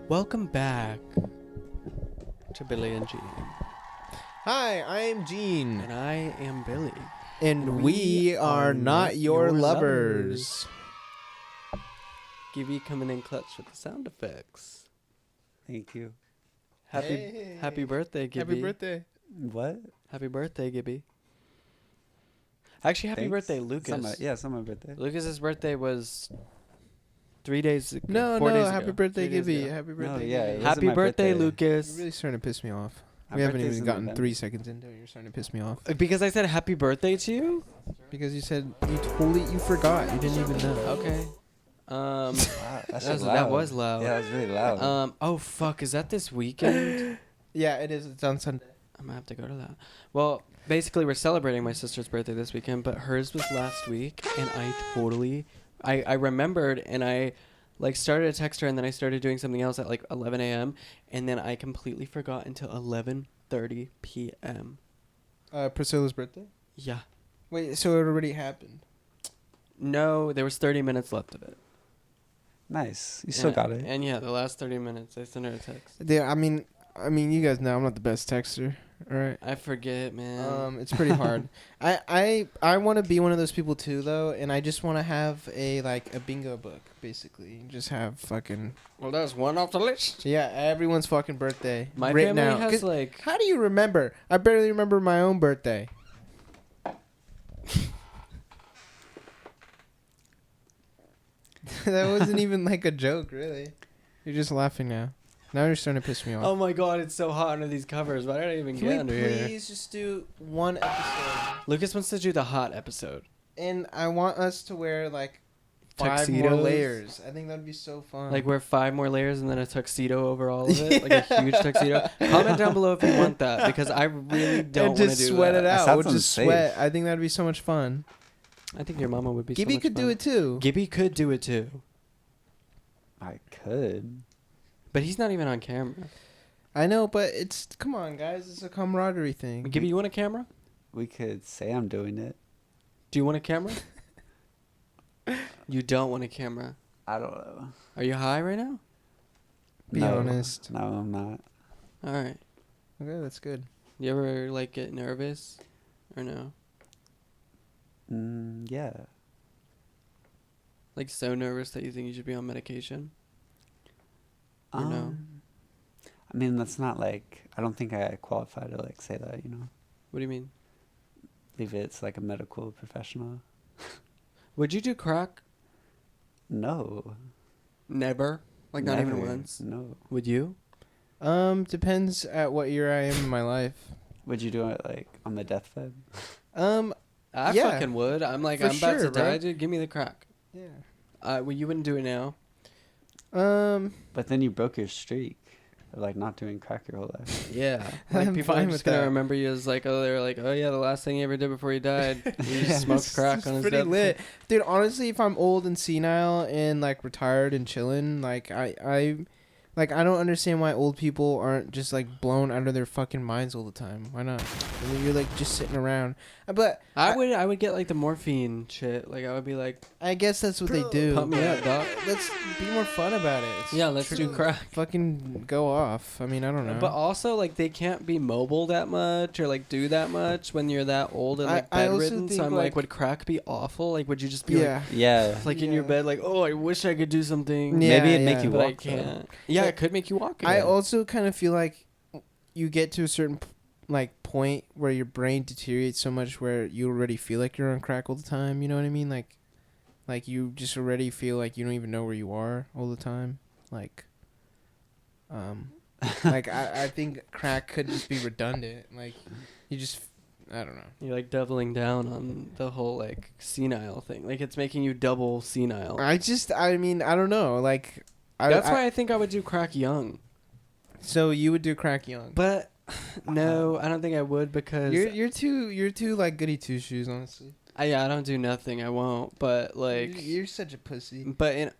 Welcome back to Billie and Jean. Hi, I'm Gene. And I am Billie. And we are not your lovers. Gibby coming in clutch with the sound effects. Thank you. Happy birthday, Gibby. Happy birthday. What? Happy birthday, Gibby. Actually, happy Thanks. birthday, Lucas. It's my birthday. Lucas's birthday was 3 days ago. No, 4 days happy ago. birthday, 3 days Gibby. ago. Happy birthday, No, yeah, Gibby. it wasn't Happy my birthday, birthday. Lucas. You're really starting to piss me off. My We haven't birthday's even in gotten November. 3 seconds into it. You're starting to piss me off. Because I said happy birthday to you? Because you said you forgot. You didn't even know. Okay. Wow, That was loud. Yeah, that was really loud. Oh, fuck. Is that this weekend? Yeah, it is. It's on Sunday. I'm gonna have to go to that. Well, basically, we're celebrating my sister's birthday this weekend, but hers was last week, and I remembered, and I, started to text her, and then I started doing something else at, 11 a.m., and then I completely forgot until 11:30 p.m. Priscilla's birthday? Yeah. Wait, so it already happened? No, there was 30 minutes left of it. Nice. You still got it. And yeah, the last 30 minutes, I sent her a text. Yeah, I mean, you guys know I'm not the best texter, all right? I forget, man. It's pretty hard. I want to be one of those people too, though, and I just want to have a bingo book, basically. Just have fucking Well, that's one off the list. everyone's fucking birthday My written family out. has, 'Cause how do you remember? I barely remember my own birthday. That wasn't even a joke, really. You're just laughing now. Now you're starting to piss me off. Oh my god, it's so hot under these covers. Why did I even Can get we under here? please just do one episode? Lucas wants to do the hot episode. And I want us to wear 5 more Tuxedos? layers. I think that'd be so fun. Wear 5 more layers and then a tuxedo over all of it, a huge tuxedo. Comment down below if you want that, because I really don't want to do just sweat it that. out. That We'll sounds just unsafe. sweat. I think that'd be so much fun. I think your mama would be. Gibby so much could do fun. it too. Gibby could do it too, I could. but he's not even on camera. I know, but come on, guys. It's a camaraderie thing. Gibby, you want a camera? We could say I'm doing it. Do you want a camera? You don't want a camera. I don't know. Are you high right now? Be honest. No, I'm not. All right. Okay, that's good. You ever get nervous, or no? Yeah. So nervous that you think you should be on medication? Or no? I mean, that's not I don't think I qualify to say that, What do you mean? Leave it to a medical professional. Would you do crack? No. Never. Not even Never. once. No. Would you? Depends at what year I am in my life. Would you do it on the deathbed? I Yeah. fucking would. I'm For I'm about sure, to die, bro. dude. Give me the crack. Yeah. Well, you wouldn't do it now. But then you broke your streak of not doing crack your whole life. Yeah. I'm People are fine just with gonna that. remember you as oh yeah, the last thing he ever did before he died, he Yeah. smoked crack on his pretty deathbed. lit, dude. Honestly, if I'm old and senile and retired and chilling, I don't understand why old people aren't just blown out of their fucking minds all the time. Why not? I mean, you're just sitting around. But I would get the morphine shit. I would be I guess that's what they do. pump me up, dog. Let's be more fun about it. It's Yeah, let's do crack. Fucking go off. I mean, I don't know. But also, they can't be mobile that much or do that much when you're that old and I also bedridden. So think, I'm would crack be awful? Would you just be yeah. Yeah. in your Yeah. bed oh, I wish I could do something. Yeah, Maybe it'd make you But walk. I can't. Yeah, it could make you walk. I again. also kind of feel like you get to a certain point where your brain deteriorates so much where you already feel like you're on crack all the time. You know what I mean? Like you just already feel like you don't even know where you are all the time. I think crack could just be redundant. You just, I don't know. You're doubling down on the whole senile thing. It's making you double senile. I mean, I don't know. That's why I think I would do crack young. So you would do crack young, But no, I don't think I would because you're too goody two shoes, honestly. I don't do nothing. I won't. But You're such a pussy. but in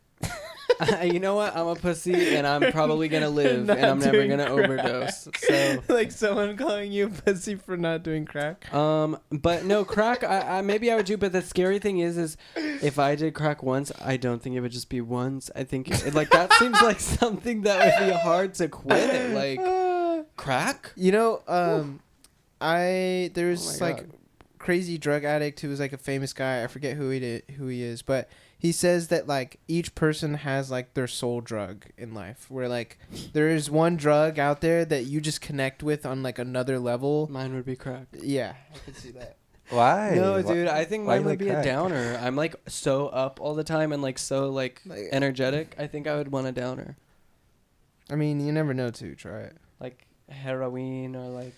You know what? I'm a pussy, and I'm probably gonna live, Not and I'm never doing gonna crack. overdose. So, Like someone calling you a pussy for not doing crack. but no crack. I maybe I would do, but the scary thing is if I did crack once, I don't think it would just be once. I think like that seems like something that would be hard to quit. Like crack. You know, there Oh was my like God. crazy drug addict who was like a famous guy. I forget who he is, but he says that like each person has like their soul drug in life, where like there is one drug out there that you just connect with on like another level. Mine would be crack. Yeah, I can see that. Why? No, Why- dude, I think why mine you would like be a crack? downer. I'm like so up all the time and like so like Like, energetic. I think I would want a downer, I mean, you never know to try it. like heroin or like.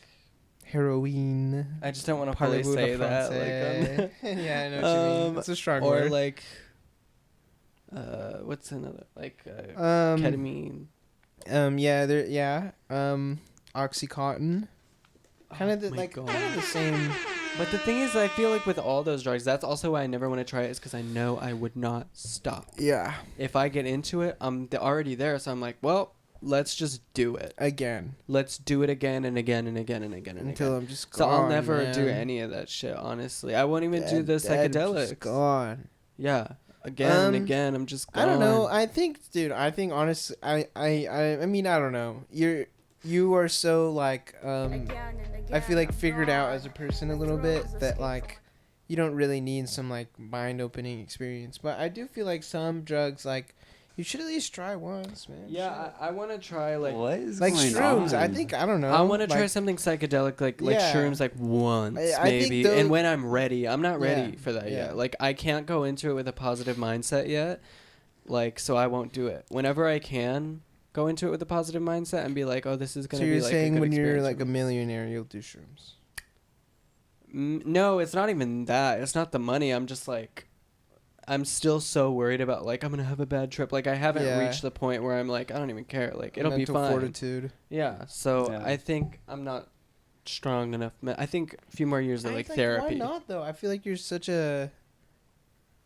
Heroin. I just don't want to fully Parlez-vous say le that. français. Like, Yeah, I know what you mean. It's a strong or word. like, what's another like Um, ketamine? Oxycontin. Kind of Oh my God. kind of the same. But the thing is, I feel like with all those drugs, that's also why I never want to try it, is because I know I would not stop. Yeah. If I get into it, I'm already there, so I'm like, well, let's just do it. Again. Let's do it again and again and again and again and Until again. I'm just So gone. I'll never do man. any of that shit. Honestly, I won't even do the Just psychedelics. gone. Yeah, again and Um, again. I'm just gone. I don't know. I think, dude. I think honestly, I mean, I don't know. You are so like I feel like figured out as a person a little bit that like you don't really need some like mind opening experience. But I do feel like some drugs like you should at least try once, man. Yeah, I want to try like. What is Like going shrooms. I on? think I don't know. I want to try like, something psychedelic, like Yeah. shrooms, like once I think maybe. those- And when I'm ready, I'm not ready Yeah, for that yeah. yet. Like I can't go into it with a positive mindset yet. Like so, I won't do it. Whenever I can go into it with a positive mindset and be like, oh, this is So gonna be you're like a saying good when you're experience like for a me. millionaire, you'll do shrooms. No, it's not even that. It's not the money. I'm just like, I'm still so worried about like I'm gonna have a bad trip. Like I haven't Yeah. reached the point where I'm like I don't even care. Like it'll Mental be fine. fortitude. Yeah. So Yeah. I think I'm not strong enough. I think a few more years of like Why therapy. not though? I feel like you're such a.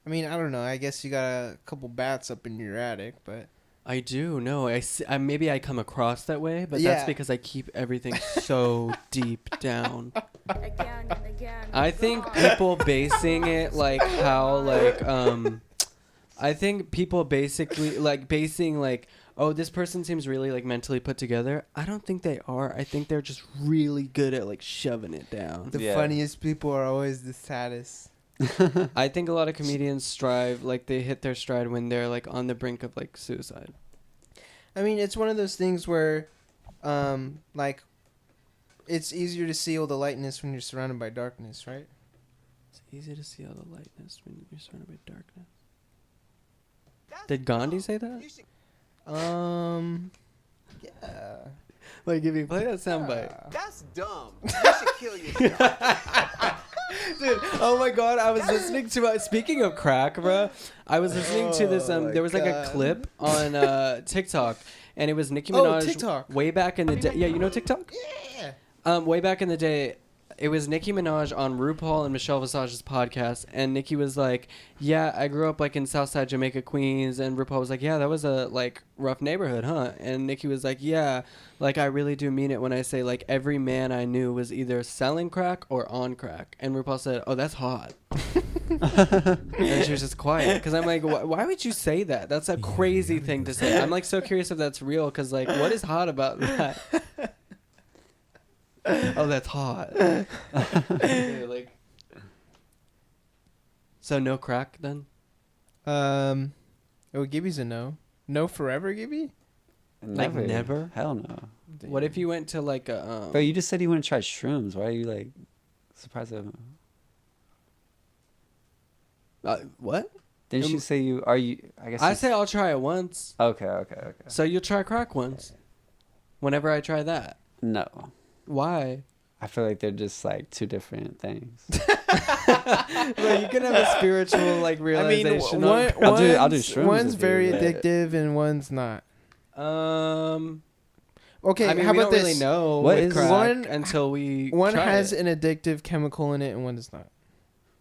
I mean, I don't know. I guess you got a couple bats up in your attic, but I do. No, maybe I come across that way, but Yeah. that's because I keep everything so deep down. I think people basing it like how like I think people basically like basing like oh this person seems really like mentally put together. I don't think they are. I think they're just really good at like shoving it down. the Yeah. funniest people are always the saddest. I think a lot of comedians strive like they hit their stride when they're like on the brink of like suicide. I mean, it's one of those things where, like, it's easier to see all the lightness when you're surrounded by darkness, right? It's easy to see all the lightness when you're surrounded by darkness. Did Gandhi say that? Yeah. Like, if you play that soundbite. That's dumb. You should kill yourself. Dude, oh my god, I was listening to, speaking of crack, bro, I was listening to this, Oh my there was like a God. clip on TikTok, and it was Nicki Oh, Minaj. TikTok. Way back in the day. Yeah, you know TikTok? Yeah. Way back in the day, it was Nicki Minaj on RuPaul and Michelle Visage's podcast, and Nicki was like, yeah, I grew up like in Southside Jamaica, Queens, and RuPaul was like, yeah, that was a like rough neighborhood, huh? And Nicki was like, yeah, like I really do mean it when I say like every man I knew was either selling crack or on crack. And RuPaul said, oh, that's hot. And she was just quiet, because I'm like, why would you say that? That's a crazy thing to say. I'm like so curious if that's real, because like what is hot about that? Oh, that's hot. Okay, like, so no crack then? Oh, Gibby's a no. No forever, Gibby? Like, never? Hell no. What if you went to like a Bro, you just said you want to try shrooms. Why are you like surprised? what? Didn't you say you are you? I guess I you say I'll try it once. Okay. So you'll try crack once. Whenever I try that. No, Why? I feel like they're just like two different things. Well, you can have a spiritual like I mean, realization. one, I'll do one's- shrooms One's if very you're lit. addictive and one's not. Okay, I mean, how we about don't this? really know What with is- crack One- until we One try has it. an addictive chemical in it and one does not.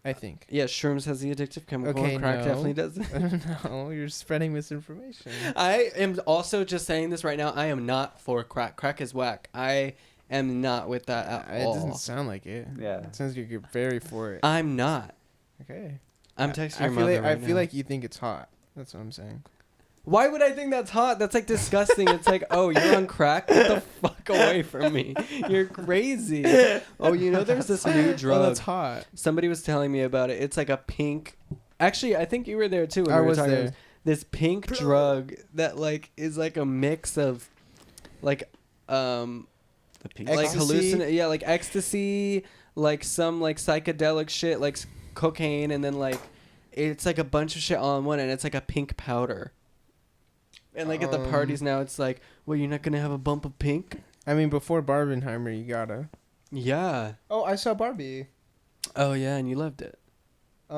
I think. Yeah, shrooms has the addictive chemical. Okay, And crack no. definitely doesn't. No, you're spreading misinformation. I am also just saying this right now. I am not for crack. Crack is whack. I am not with that at It all. doesn't sound like it. Yeah. It sounds like you're very for it. I'm not. Okay. I'm texting I your feel mother like right I feel now. like you think it's hot. That's what I'm saying. Why would I think that's hot? That's like disgusting. It's like, oh, you're on crack? Get the fuck away from me. You're crazy. Oh, you know there's this new drug. Oh, that's hot. Somebody was telling me about it. It's like a pink. Actually, I think you were there too. When I we were was talking there. about this pink drug that like is like a mix of like The pink like Ecstasy? yeah, like ecstasy, like some like psychedelic shit, like cocaine, and then like it's like a bunch of shit all in one, and it's like a pink powder. And like at the parties now, it's like, well, you're not gonna have a bump of pink? I mean, before Barbenheimer, you gotta. Yeah. Oh, I saw Barbie. Oh yeah, and you loved it. Yeah.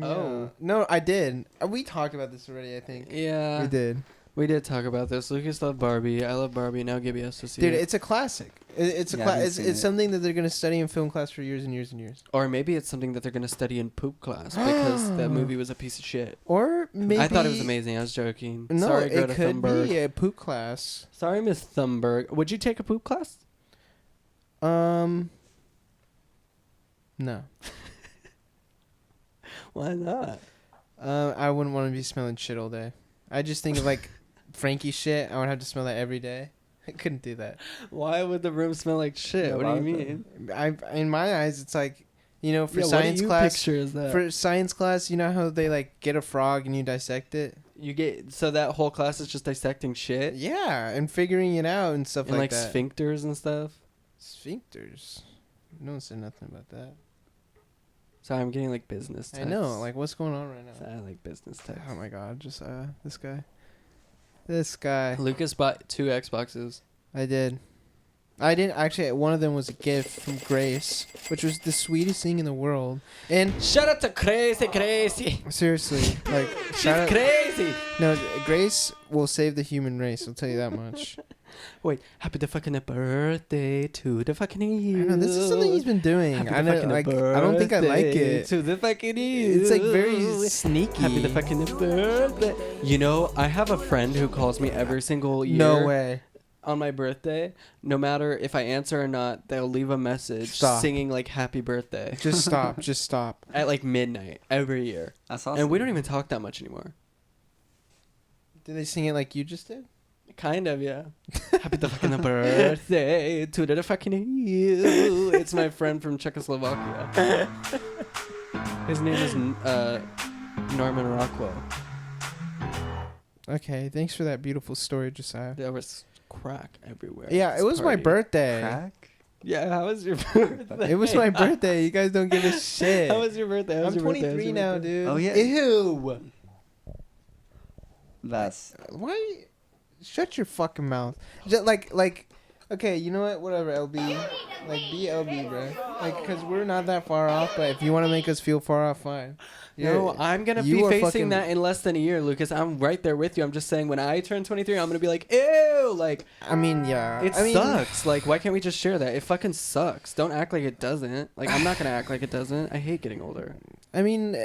Oh. No, I did. We talked about this already, I think. Yeah. We did. We did talk about this. Lucas loved Barbie. I love Barbie. Now Gibby has to see Dude, it. it's a classic. It's a Yeah, I haven't it's seen it's it. something that they're gonna study in film class for years and years and years. Or maybe it's something that they're gonna study in poop class because that movie was a piece of shit. Or maybe I thought it was amazing. I was joking. No, Sorry, it Greta could Thunberg. be a poop class. Sorry, Miss Thunberg. Would you take a poop class? No. Why not? I wouldn't want to be smelling shit all day. I just think of like Frankie shit. I would have to smell that every day. I couldn't do that. Why would the room smell like shit? Yeah, What why do you would mean? In my eyes, it's like, you know, for Yeah, science what do you class. picture is that? For science class, you know how they like get a frog and you dissect it. You get so that whole class is just dissecting shit Yeah, and figuring it out and stuff and like that. sphincters and stuff. Sphincters. No one said nothing about that. Sorry, I'm getting like business. I Texts. know. Like, what's going on right now? I like business text. Oh my god, just this guy. This guy. Lucas bought 2 Xboxes. I did. I didn't actually. One of them was a gift from Grace, which was the sweetest thing in the world. And Shout out to Crazy. seriously, like, She's shout out- crazy. No, Grace will save the human race. I'll tell you that much. Wait, happy the fucking birthday to the fucking you. I know this is something he's been doing. Happy I the know, fucking like, I don't think I like birthday it. To the fucking you. It's like very sneaky. Happy the fucking birthday. You know, I have a friend who calls me every single year. No way. On my birthday, no matter if I answer or not, they'll leave a message Stop. singing like happy birthday Just stop. Just stop. at like midnight every year. That's awesome. And we don't even talk that much anymore. Did they sing it like you just did? Kind of, yeah. Happy the fucking birthday to the fucking you. It's my friend from Czechoslovakia. His name is Norman Rockwell. Okay, thanks for that beautiful story, Josiah. There was crack everywhere. Yeah, at it this was my party. birthday. Crack? Yeah, how was your birthday? It was my birthday. You guys don't give a shit. How was your birthday? How was I'm your birthday? How was 23 your now, birthday? dude. Oh, yeah. Ew. That's Why? Shut your fucking mouth. Just like, okay, you know what? Whatever, LB. Like, be LB, bro. Like, because we're not that far off, but if you want to make us feel far off, fine. No, I'm gonna you be are facing fucking- that in less than a year, Lucas. I'm right there with you. I'm just saying, when I turn 23, I'm gonna be like, ew, like I mean, yeah. it I mean, sucks. Like, why can't we just share that? It fucking sucks. Don't act like it doesn't. Like, I'm not gonna act like it doesn't. I hate getting older. I mean,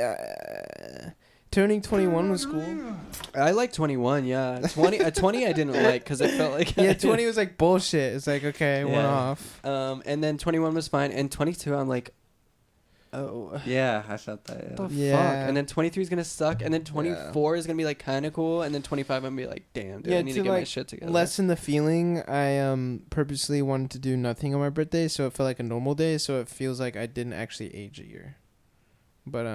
turning 21 was cool. I like 21. Yeah, 20. 20 I didn't like because it felt like Yeah, 20 was like bullshit. It's like, okay, one Yeah. off. And then 21 was fine, and 22 I'm like, oh. yeah. I felt that. Yeah. The fuck? Yeah. And then 23 is gonna suck, and then 24 is gonna be like kind of cool, and then 25 I'm gonna be like, damn, dude, Yeah, I need to, to get my like, shit together. Lessen the feeling, I purposely wanted to do nothing on my birthday, so it felt like a normal day, so it feels like I didn't actually age a year. But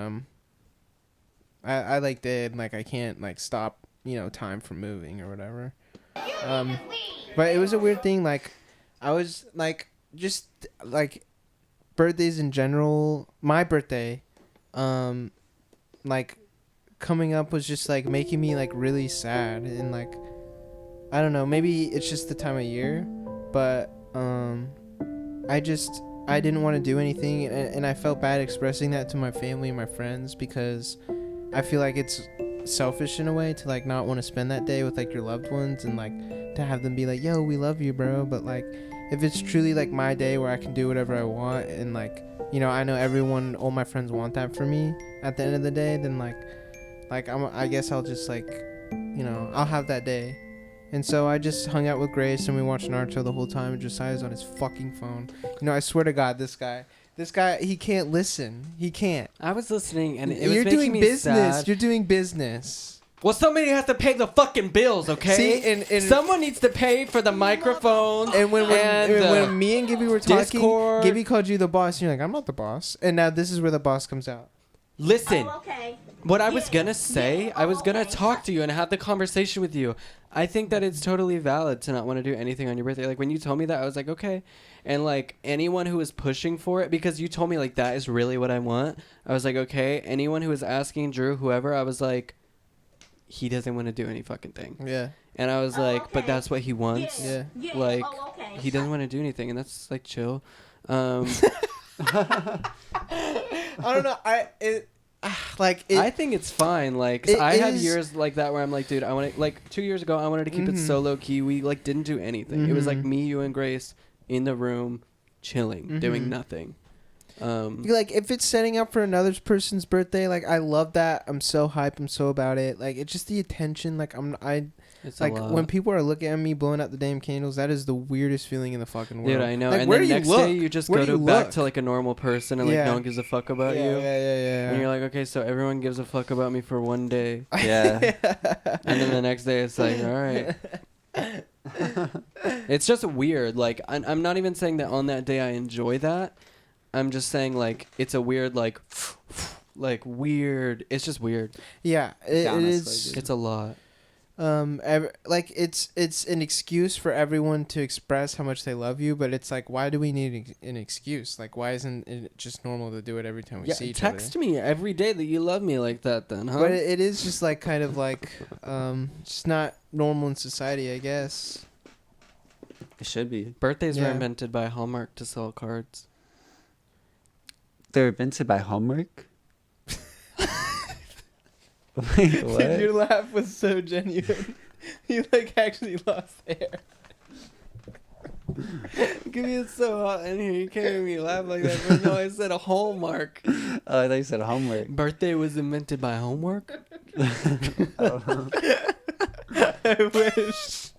I like did, like, I can't like stop, you know, time from moving or whatever. But it was a weird thing, like, I was like, just like birthdays in general, my birthday, like, coming up was just like making me like really sad, and like, I don't know, maybe it's just the time of year, but I didn't want to do anything, and I felt bad expressing that to my family and my friends, because I feel like it's selfish in a way to like not want to spend that day with like your loved ones, and like to have them be like, yo, we love you, bro. But like, if it's truly like my day where I can do whatever I want and like you know, I know all my friends want that for me at the end of the day, then I guess I'll just I'll have that day. And so I just hung out with Grace and we watched Naruto the whole time, and Josiah's on his fucking phone. You know, I swear to God, this guy, he can't listen. He can't. I was listening, and it was You're making doing me business. sad. You're doing business. Well, somebody has to pay the fucking bills, okay? See, and someone needs to pay for the microphones. And when me and Gibby were talking, Discord. Gibby called you the boss. And you're like, I'm not the boss. And now this is where the boss comes out. Listen, Oh, okay. what I was gonna say, I was gonna talk to you and have the conversation with you. I think that it's totally valid to not want to do anything on your birthday. Like, when you told me that, I was like, okay. And, like, anyone who is pushing for it, because you told me, like, that is really what I want, I was like, okay. Anyone who is asking, Drew, whoever, I was like, he doesn't want to do any fucking thing. Yeah. And I was like, but okay. that's what he wants. Yeah. Yeah. Like, Oh, okay. he doesn't want to do anything, and that's, like, chill. I don't know. I think it's fine. Like, It I have is- years like that where I'm like, dude, I want to, like, 2 years ago, I wanted to keep it Mhm. so low key. We, like, didn't do anything. It was like Mhm. me, you, and Grace in the room, chilling, doing Mhm. nothing. Like, if it's setting up for another person's birthday, like, I love that. I'm so hype. I'm so about it. Like, it's just the attention. Like, It's like, a lot. when people are looking at me blowing out the damn candles, that is the weirdest feeling in the fucking world. Dude, I know. Like, and where then do you next look? day, you just Where go do to you back look? to, like, a normal person, and, like, Yeah. no one gives a fuck about yeah, you. Yeah. And you're like, okay, so everyone gives a fuck about me for one day. Yeah. And then the next day, it's like, all right. It's just weird. Like, I'm not even saying that on that day I enjoy that. I'm just saying, like, it's a weird, like weird. It's just weird. Yeah, it Honestly, is. dude. It's a lot. Like, it's an excuse for everyone to express how much they love you, but it's like, why do we need an excuse? Like, why isn't it just normal to do it every time we Yeah, see each text other? me every day that you love me like that, then, huh? But it is just like kind of like just not normal in society, I guess. It should be. Birthdays were Yeah. invented by Hallmark to sell cards. They're invented by homework? Wait, what? Dude, your laugh was so genuine. You like actually lost hair. Give me it's so hot in here. You can't make me laugh like that. But no, I said a Hallmark. Oh, I thought you said homework. Birthday was invented by Homework? I wish.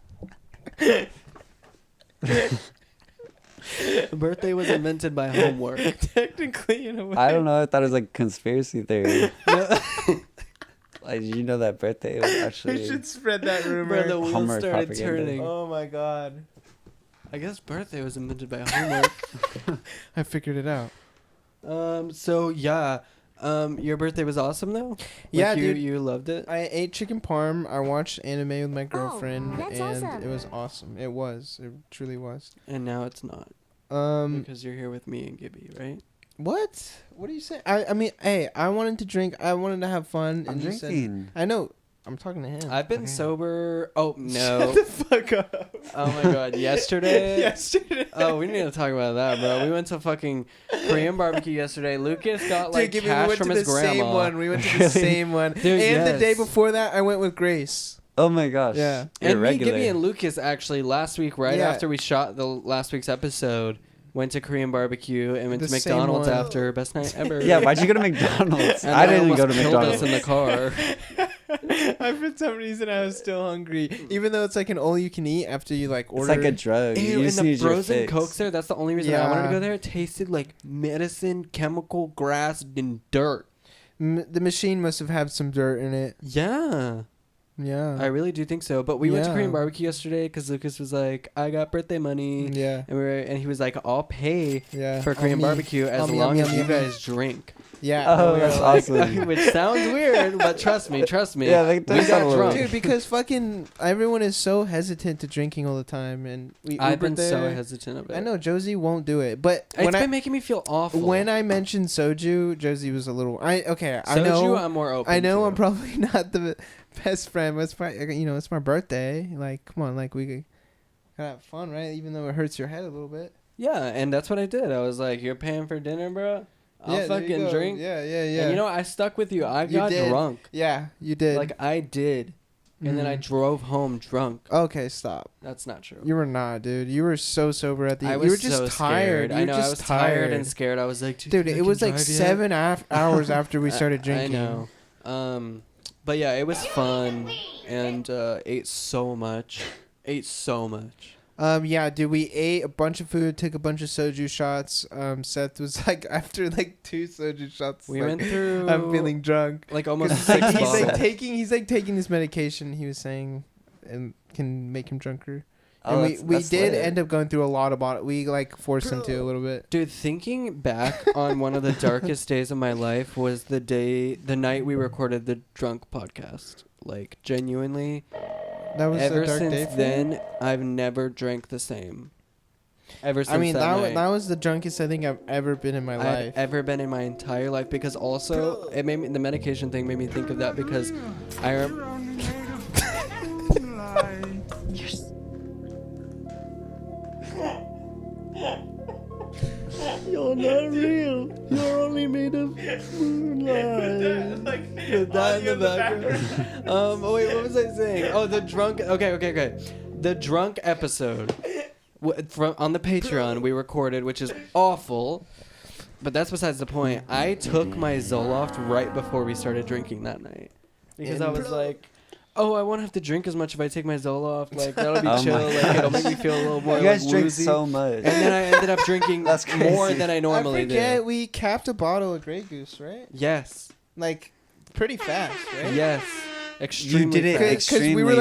Birthday was invented by Homework. Technically, in a way. I don't know. I thought it was like conspiracy theory. No. Like, did you know that birthday was We actually... should spread that rumor. Bro, the wheels Homework started propaganda. turning. Oh my god. I guess birthday was invented by Homework. I figured it out. So yeah. Your birthday was awesome though? Like, Yeah, you, dude. you loved it? I ate chicken parm. I watched anime with my girlfriend, that's and awesome. it was awesome. It was. It truly was. And now it's not. Because you're here with me and Gibby, right? What? What are you saying? I mean, hey, I wanted to drink. I wanted to have fun. I'm and you said- drinking. I know. I'm talking to him. I've been Okay. sober. Oh, no. Shut the fuck up. Oh my god, yesterday? Yesterday. Oh, we need to talk about that, bro. We went to fucking Korean barbecue yesterday. Lucas got like Dude, we cash went from to his the grandma. same one. We went to the Really? same one. Dude, and the day yes. before that, I went with Grace. Oh my gosh. Yeah. You're And me, regular. Gibby, and Lucas actually last week, right Yeah. after we shot the last week's episode, went to Korean barbecue and went The to same McDonald's one. after. Best night ever. Yeah, why'd you go to McDonald's? And I they didn't go almost to killed us McDonald's. in the car. I for some reason I was still hungry, even though it's like an all you can eat after you like It's order. like a drug. Ew, You and just the need your frozen fix. Cokes there, that's the only reason I wanted to Yeah. go there. It tasted like medicine, chemical, grass, and dirt. The machine must have had some dirt in it. Yeah. Yeah. I really do think so. But we went to Yeah. Korean barbecue yesterday because Lucas was like, I got birthday money. Yeah. And he was like, I'll pay Yeah. for Korean Yummy. barbecue as Yummy, long yummy, as you yummy. guys drink. Yeah. Oh, we were that's like- awesome. Which sounds weird, but trust me. Yeah, they we sound a got little drunk. Dude, because fucking everyone is so hesitant to drinking all the time, and we I've Ubered been so there. hesitant of it. I know Josie won't do it, but It's when been I making me feel awful. when I mentioned soju, Josie was a little. I Soju, know. I'm more open I know to. I'm probably not the best friend, but it's it's my birthday. Like, come on, like we could have fun, right? Even though it hurts your head a little bit. Yeah, and that's what I did. I was like, you're paying for dinner, bro? I'll Yeah, there you fucking go. drink. Yeah. And you know, I stuck with you. I You got did. drunk. Yeah, you did. Like, I did. and then I drove home drunk. Okay, stop. That's not true. You were not, dude. You were so sober at the I end. was You were just so tired. scared. I know. I just was tired and scared. I was like, Dude, it was like 7 hours after we started drinking. I know. But yeah, it was fun, and ate so much. Yeah, dude, we ate a bunch of food, took a bunch of soju shots. Seth was like, after like 2 soju shots, We like, went through. I'm feeling drunk. like almost 'Cause, 6 like, bottles. he's like taking this medication. He was saying, and can make him drunker. Oh, And we that's did lit. end up going through a lot of bottles. We like forced him to a little bit. Dude, thinking back on one of the darkest days of my life was the night we recorded the Drunk podcast. Like, genuinely, That was ever a dark day since for then, you? I've never drank the same. Ever since I mean, that night. that was the drunkest I think I've ever been in my I've life. ever been in my entire life, because also it made me, the medication thing made me think of that, because I You're not real. You're only made of moonlight. With that in the background. Wait, what was I saying? Oh, the drunk. Okay. The drunk episode from on the Patreon we recorded, which is awful. But that's besides the point. I took my Zoloft right before we started drinking that night, because I was like, oh, I won't have to drink as much if I take my Zoloft. Like, that'll be Oh chill. my Like, it'll make me feel a little more You guys like, drink woozy. so much. And then I ended up drinking That's more crazy. than I normally I forget do. we capped a bottle of Grey Goose, right? Yes. Like, pretty fast, right? Yes. Extremely did it fast. Because we were extremely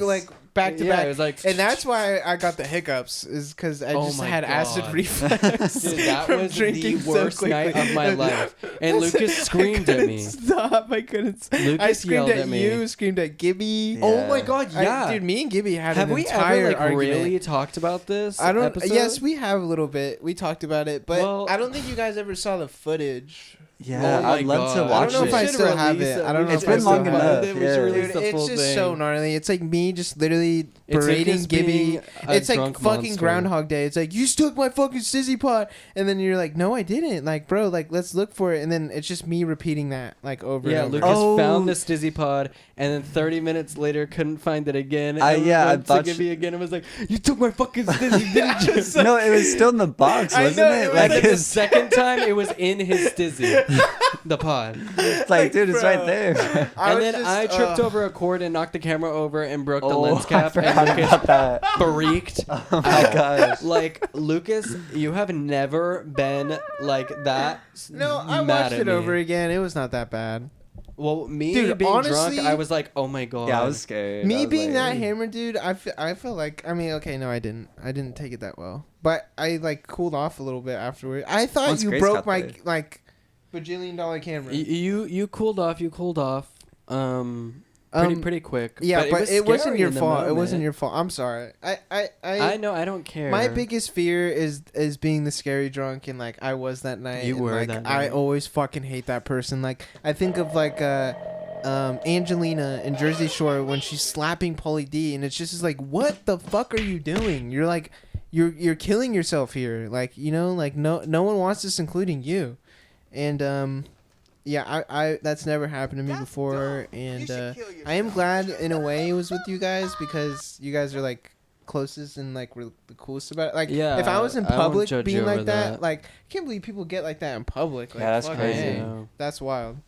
like fast. back to Yeah, back. it was like, And that's why I got the hiccups, is because I Oh just my had acid God. reflux. dude, that from was drinking the so worst night quickly. of my life. And Lucas screamed at me. Stop! I couldn't. Lucas I screamed yelled at me. you. Screamed at Gibby. Yeah. Oh my God, yeah. Dude, me and Gibby had Have an we entire ever like argument. really talked about this? I don't. Episode? Yes, we have a little bit. We talked about it, but Well- I don't think you guys ever saw the footage. Yeah, Oh my I'd love God. to I watch don't know if it. I We should still have release it. I don't know It's if I been still long have enough. it. We should Yeah. release Dude, the full it's just thing. so gnarly. It's like me just literally It's berating Lucas Gibby. being a It's like drunk fucking monster. Groundhog Day. It's like, you took my fucking stizzy pot, and then you're like, no, I didn't. Like, bro, like, let's look for it, and then it's just me repeating that like over Yeah, and over. Lucas Oh. found the Stizzy pod, and then 30 minutes later couldn't find it again. And I went to thought Gibby again and was like, "You took my fucking Stizzy, didn't you?" No, it was still in the box, I wasn't know, it? it was Like, And then the it's second time, it was in his Stizzy, the pod. like, dude, it's right Bro. there. And then I tripped over a cord and knocked the camera over and broke the lens I cap, and forgot Lucas about that. freaked Oh my out. gosh. Like, Lucas, you have never been like that. No, I mad watched at it me. over again. It was not that bad. Well, me Dude, being honestly- drunk, I was like, oh my God. Yeah, I was scared. I Me was being like, that hammered, dude, I felt like, I mean, okay, no, I didn't take it that well, but I like cooled off a little bit afterward. I thought Once you Grace broke got my there. like bajillion-dollar camera. You cooled off. You cooled off. Pretty quick. Yeah, but was it wasn't scary your in the fault. It moment. wasn't your fault. I'm sorry. I know. I don't care. My biggest fear is being the scary drunk, and like I was that night. You and, were like, that I night. always fucking hate that person. Like I think of like Angelina in Jersey Shore when she's slapping Pauly D, and it's just like, what the fuck are you doing? You're like, you're killing yourself here. Like, you know, like no one wants this, including you. And yeah, I that's never happened to me That's before, dumb. You and should kill I am yourself. glad in a way it was with you guys, because you guys are like closest and like we're the coolest about it. Like, Yeah, if I was in I won't public judge being you like over that, that. like I can't believe people get like that in public. Like, Yeah, that's fucking crazy. A. know. That's wild.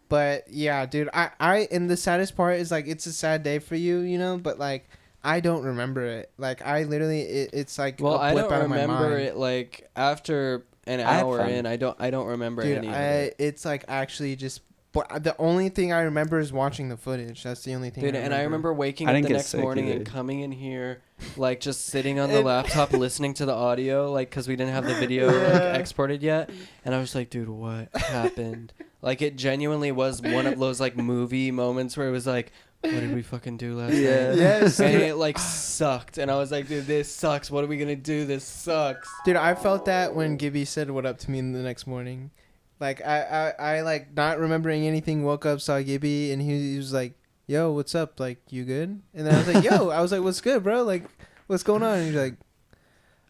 But yeah, dude, I and the saddest part is like it's a sad day for you, you know, but like I don't remember it. Like I literally, it's like Well, a I blip don't out of my remember mind. it. Like after an I had hour fun. in, I don't remember Dude, any of it. it's like actually just. But the only thing I remember is watching the footage. That's the only thing. Dude, and I remember waking I up didn't the get next sick morning and either. coming in here, like just sitting on the And- laptop listening to the audio, like because we didn't have the video Yeah. like, exported yet, and I was like, dude, what happened? Like it genuinely was one of those like movie moments where it was like, what did we fucking do last Yeah. night? Yes, And dude. it like sucked, and I was like, dude, this sucks. What are we gonna do? This sucks. Dude, I felt that when Gibby said what up to me the next morning. Like I like not remembering anything, woke up, saw Gibby, and he was like, yo, what's up? Like, you good? And then I was like, yo, I was like, what's good, bro? Like, what's going on? And he's like,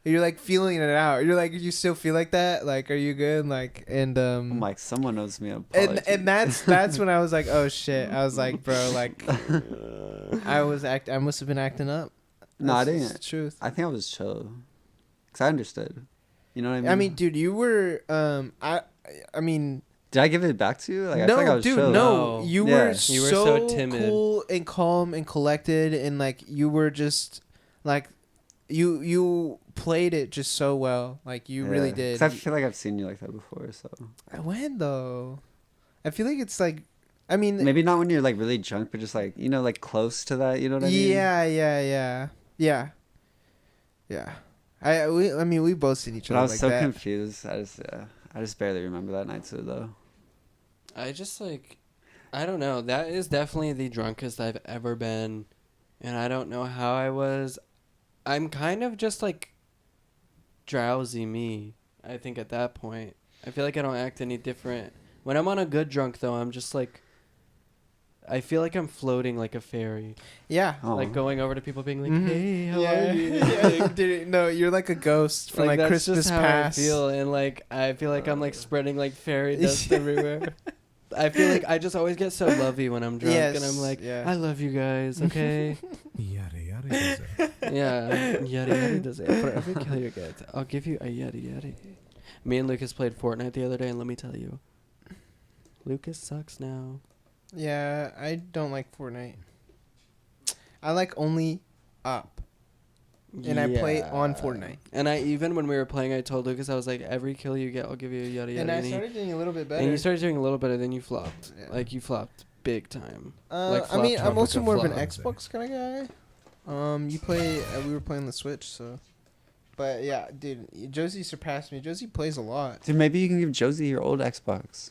You're like feeling it out. You're like, you still feel like that? Like, are you good? Like, and I'm like, someone owes me an apology. and that's when I was like, oh shit. I was like, bro, like, I must have been acting up. No, I That's didn't. the truth. I think I was chill, cause I understood. You know what I mean? I mean, dude, you were I mean, did I give it back to you? Like, I no, feel like I was dude, chill. no. No. You Yeah. were You were so so timid. cool and calm and collected, and like you were just like you played it just so well. Like you really Yeah. did. 'Cause I feel like I've seen you like that before. So When though? I feel like it's like, I mean, maybe not when you're like really drunk, but just like like close to that. You know what I mean? yeah. I mean, we both seen each But other I was like so that. confused. I just barely remember that night too, though. I just like, I don't know. That is definitely the drunkest I've ever been, and I don't know how I was. I'm kind of just like drowsy me. I think at that point, I feel like I don't act any different. When I'm on a good drunk though, I'm just like, I feel like I'm floating like a fairy, Yeah. Oh. like going over to people, being like, Mhm. "Hey, how yeah. are you?" Yeah, dude, no, you're like a ghost from like that's Christmas just how past. I feel, and like I feel like I'm like spreading like fairy dust everywhere. I feel like I just always get so lovey when I'm drunk, and I'm like, yeah. I love you guys, okay? Yada yada does it. Yeah, yada yada does it. For every kill you get, I'll give you a yada yada. Me and Lucas played Fortnite the other day, and let me tell you, Lucas sucks now. Yeah, I don't like Fortnite. I like only Up, and I play on Fortnite. And I even when we were playing, I told Lucas, I was like, every kill you get, I'll give you a yada yada. And I And, started doing a little bit better. and you started doing a little better, then you flopped. Yeah. Like you flopped big time. like I mean, flop I'm also tropical more of an flop. Xbox kind of guy. You play. We were playing the Switch, so. But yeah, dude, Josie surpassed me. Josie plays a lot. Dude, maybe you can give Josie your old Xbox.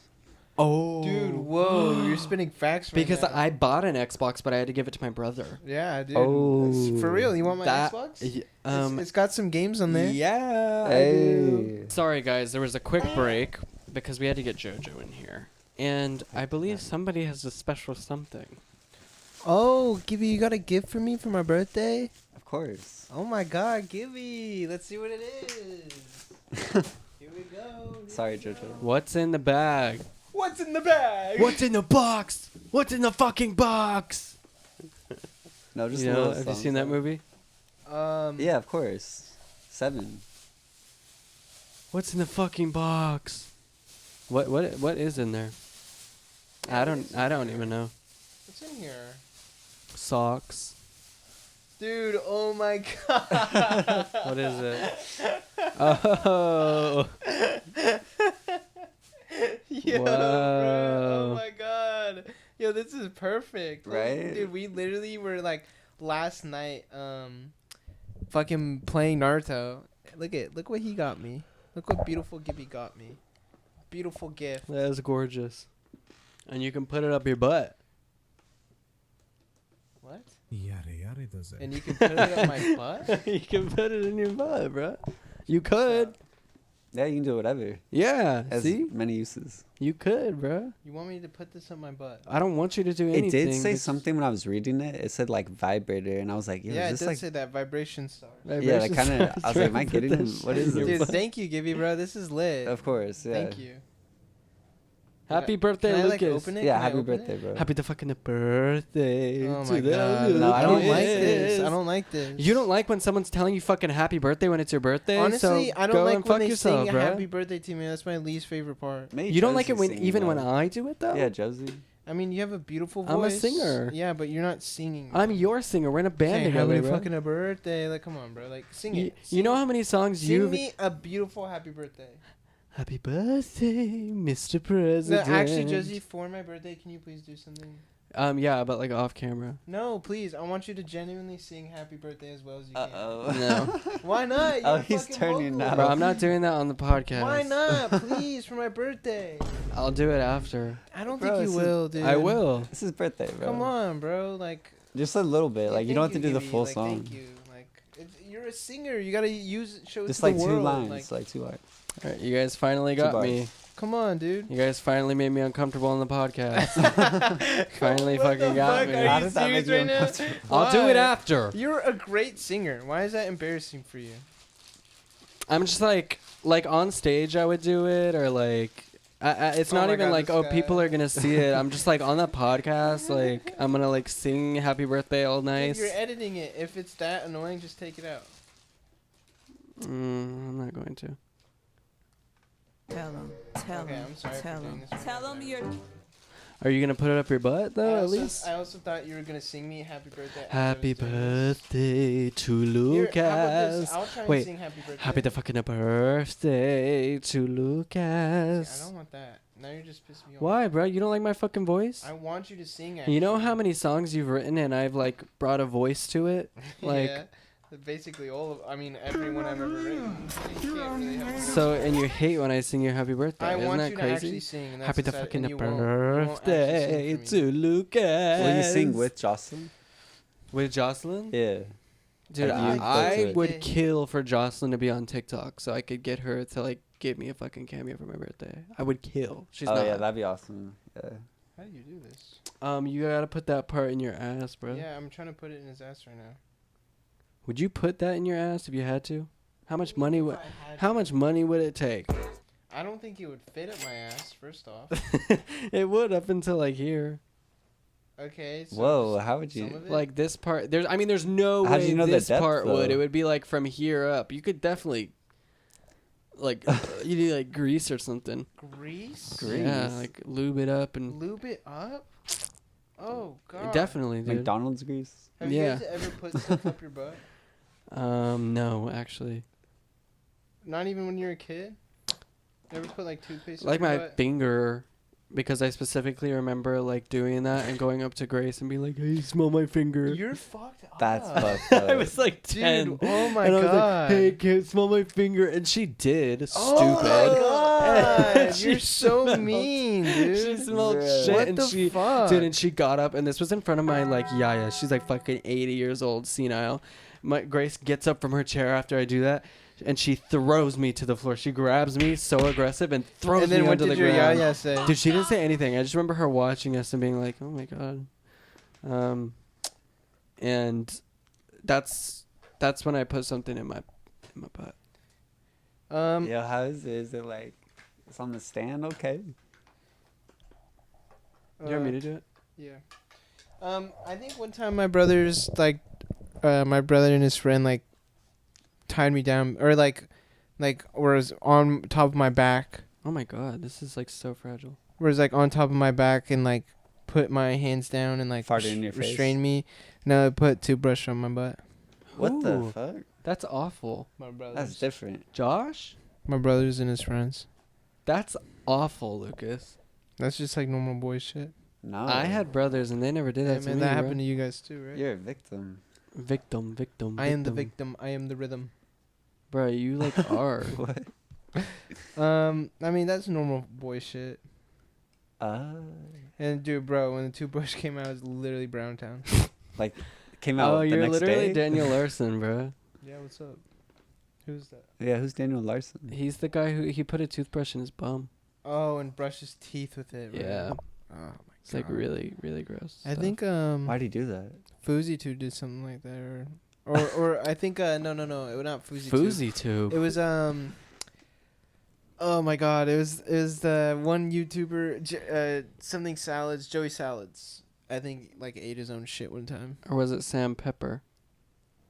Oh, Dude, whoa, you're spinning facts right Because now. I bought an Xbox, but I had to give it to my brother. Yeah, dude. Oh. For real, you want my That- Xbox? y- It's got some games on there. Yeah. I Hey. do. Sorry, guys. There was a quick break because we had to get JoJo in here, and I believe somebody has a special something. Oh, Gibby, you got a gift for me for my birthday? Of course. Oh my God, Gibby! Let's see what it is. Here we go. Sorry, Jojo. What's in the bag? What's in the bag? What's in the box? What's in the fucking box? No, just You a know, little have you song. seen that movie? Yeah, of course. 7. What's in the fucking box? What is in there? I don't even know. What's in here? Socks. Dude, oh my God. What is it? Oh. Yo, bro. Whoa. Oh my God. Yo, this is perfect. Like, Right? dude, we literally were like last night fucking playing Naruto. Look what he got me. Look what beautiful Gibby got me. Beautiful gift. That is gorgeous. And you can put it up your butt. What? Yada yada does it. And you can put it up my butt? You can put it in your butt, bro. You could. Yeah, you can do whatever. Yeah. Has See? many uses. You could, bro. You want me to put this up my butt? I don't want you to do anything. It did say but- something when I was reading it. It said like vibrator, and I was like, Yeah, it is does this like say that vibration star. yeah, that kind of. I was like, am I getting him? What is Dude, this? thank you, Gibby, bro. This is lit. Of course, yeah. Thank you. Happy birthday, Can I, Lucas. like, open it? Yeah, Can I happy open birthday, it? bro. Happy the fucking birthday. Oh to my the God. No, I don't like like this. Lucas. I don't like this. You don't like when someone's telling you fucking happy birthday when it's your birthday? Honestly, so I don't go like and when fuck they yourself, sing bro. happy birthday to me. That's my least favorite part. Maybe You don't like it Josie's when singing even when well. I do it though? Yeah, Josie. I mean, you have a beautiful voice. I'm a singer. Yeah, but you're not singing. I'm your singer. We're in a band okay, together, happy bro. fucking a birthday. Like, come on, bro. Like, sing You, it. you know how many songs Sing you've... me a beautiful happy birthday. Happy birthday, Mr. No, President. actually, Josie, for my birthday, can you please do something? Yeah, but like off camera. No, please. I want you to genuinely sing happy birthday as well as you can. Uh-oh. No. Why not? Oh, You're he's fucking turning vocal. now. Bro, I'm not doing that on the podcast. Why not? Please, for my birthday. I'll do it after. I don't Bro, think this you is- will, dude. I will. It's his birthday, bro. Come on, bro. Like, Just a little bit. Like, you don't have to do the Gibby. full Like, song. Thank you. Like, you're a singer. You gotta show it Just to the like 2 world. lines. Like, Like 2 lines. All right, you guys finally 2 got bars. me. come on, dude. You guys finally made me uncomfortable on the podcast. Finally What the fucking got fuck? me. Are How you does that serious make you right now? uncomfortable? I'll do it Why? after. You're a great singer. Why is that embarrassing for you? I'm just like on stage I would do it, or like it's Oh not my even God, like, this oh, guy. people are gonna see it. I'm just like on the podcast, like I'm gonna like sing happy birthday all Dude, nice. you're editing it. If it's that annoying, just take it out. I'm not going to. Tell him. Tell Okay, him. I'm sorry Tell for doing him. this. right Tell now. him you're. Are you gonna put it up your butt though? I At also, least. I also thought you were gonna sing me happy birthday. as I Happy was doing this. birthday to Here, how about this? Lucas. I'll try and Wait, sing happy birthday. Happy the fucking birthday to See, I Lucas. don't want that. Now you're just pissing me off. Why, bro? You don't like my fucking voice? I want you to sing. You know actually. how many songs you've written and I've like brought a voice to it? Like, yeah, basically all of. I mean, everyone I've ever written. You can't really have a voice. so, and you hate when I sing you happy birthday. I Isn't want that you crazy? to actually sing. And that's Happy the sad, fucking and you won't actually birthday sing for me. to Lucas. Will you sing with Jocelyn? With Jocelyn? Yeah. Dude, Like, you go to I it. would kill for Jocelyn to be on TikTok so I could get her to like give me a fucking cameo for my birthday. I would kill. She's Oh not. yeah, that'd be awesome. Yeah. How do you do this? You gotta put that part in your ass, bro. Yeah, I'm trying to put it in his ass right now. Would you put that in your ass if you had to? How much money would? If I had How to. much money would it take? I don't think it would fit up my ass. First off. It would up until like here. Okay. So Whoa, just how would some you? of it? Like this part. There's no How'd way you know the this depth, part would. though? It would be like from here up. You could definitely. Like you need like grease or something. grease. Yeah, Grease? like lube it up and Lube it up. Oh God. definitely, dude. McDonald's grease. Have Yeah. you guys ever put stuff up your butt? No, actually. Not even when you're a kid. Ever put like toothpaste? Like up your my butt? finger, because I specifically remember like doing that and going up to Grace and being like, "Hey, smell my finger." You're fucked up. That's fucked up. I was like 10. Dude, oh my and I was God. like, "Hey, can smell my finger?" And she did. Oh my Stupid. God. She You're so smelled- mean, dude. She smelled Bruh. shit, What and the she fuck? dude, and she got up, and this was in front of my like yaya. She's like fucking 80 years old, senile. My Grace gets up from her chair after I do that, and she throws me to the floor. She grabs me so aggressive and throws And then me what onto did the your ground. yaya say? Dude, she didn't say anything. I just remember her watching us and being like, "Oh my god," and that's when I put something in my butt. Yeah, how is it? Is it like it's on the stand? Okay. You want me to do it? Yeah. I think one time my brother's like, my brother and his friend like, tied me down or like, was on top of my back. Oh my god, this is like so fragile. Was like on top of my back and like put my hands down and like Farted in your face? restrained me. No, I put toothbrush on my butt. What the Ooh, fuck? That's awful. My That's brothers. different. Josh, My brothers and his friends. that's awful, Lucas. That's just like normal boy shit. No. I had brothers and they never did Yeah, that to man, me. that bro. happened to you guys too, right? You're a victim. Victim. I am the victim. I am the rhythm. Bro, you like are. What? I mean that's normal boy shit. Uh, And dude, bro, when the toothbrush came out, it was literally Brown Town. like came out Oh, the you're next literally day. Daniel Larson, bro. Yeah, what's up? Who's that? Yeah, who's Daniel Larson? He's the guy who he put a toothbrush in his bum. Oh, and brush his teeth with it. Right? Yeah, Oh my it's like God. really, really gross. I stuff. think Why'd he do that? Fousey Tube did something like that, or I think no, it was not Fousey Tube. Fousey tube. It was Oh my God! It was the one YouTuber, something salads, Joey Salads. I think like ate his own shit one time. Or was it Sam Pepper?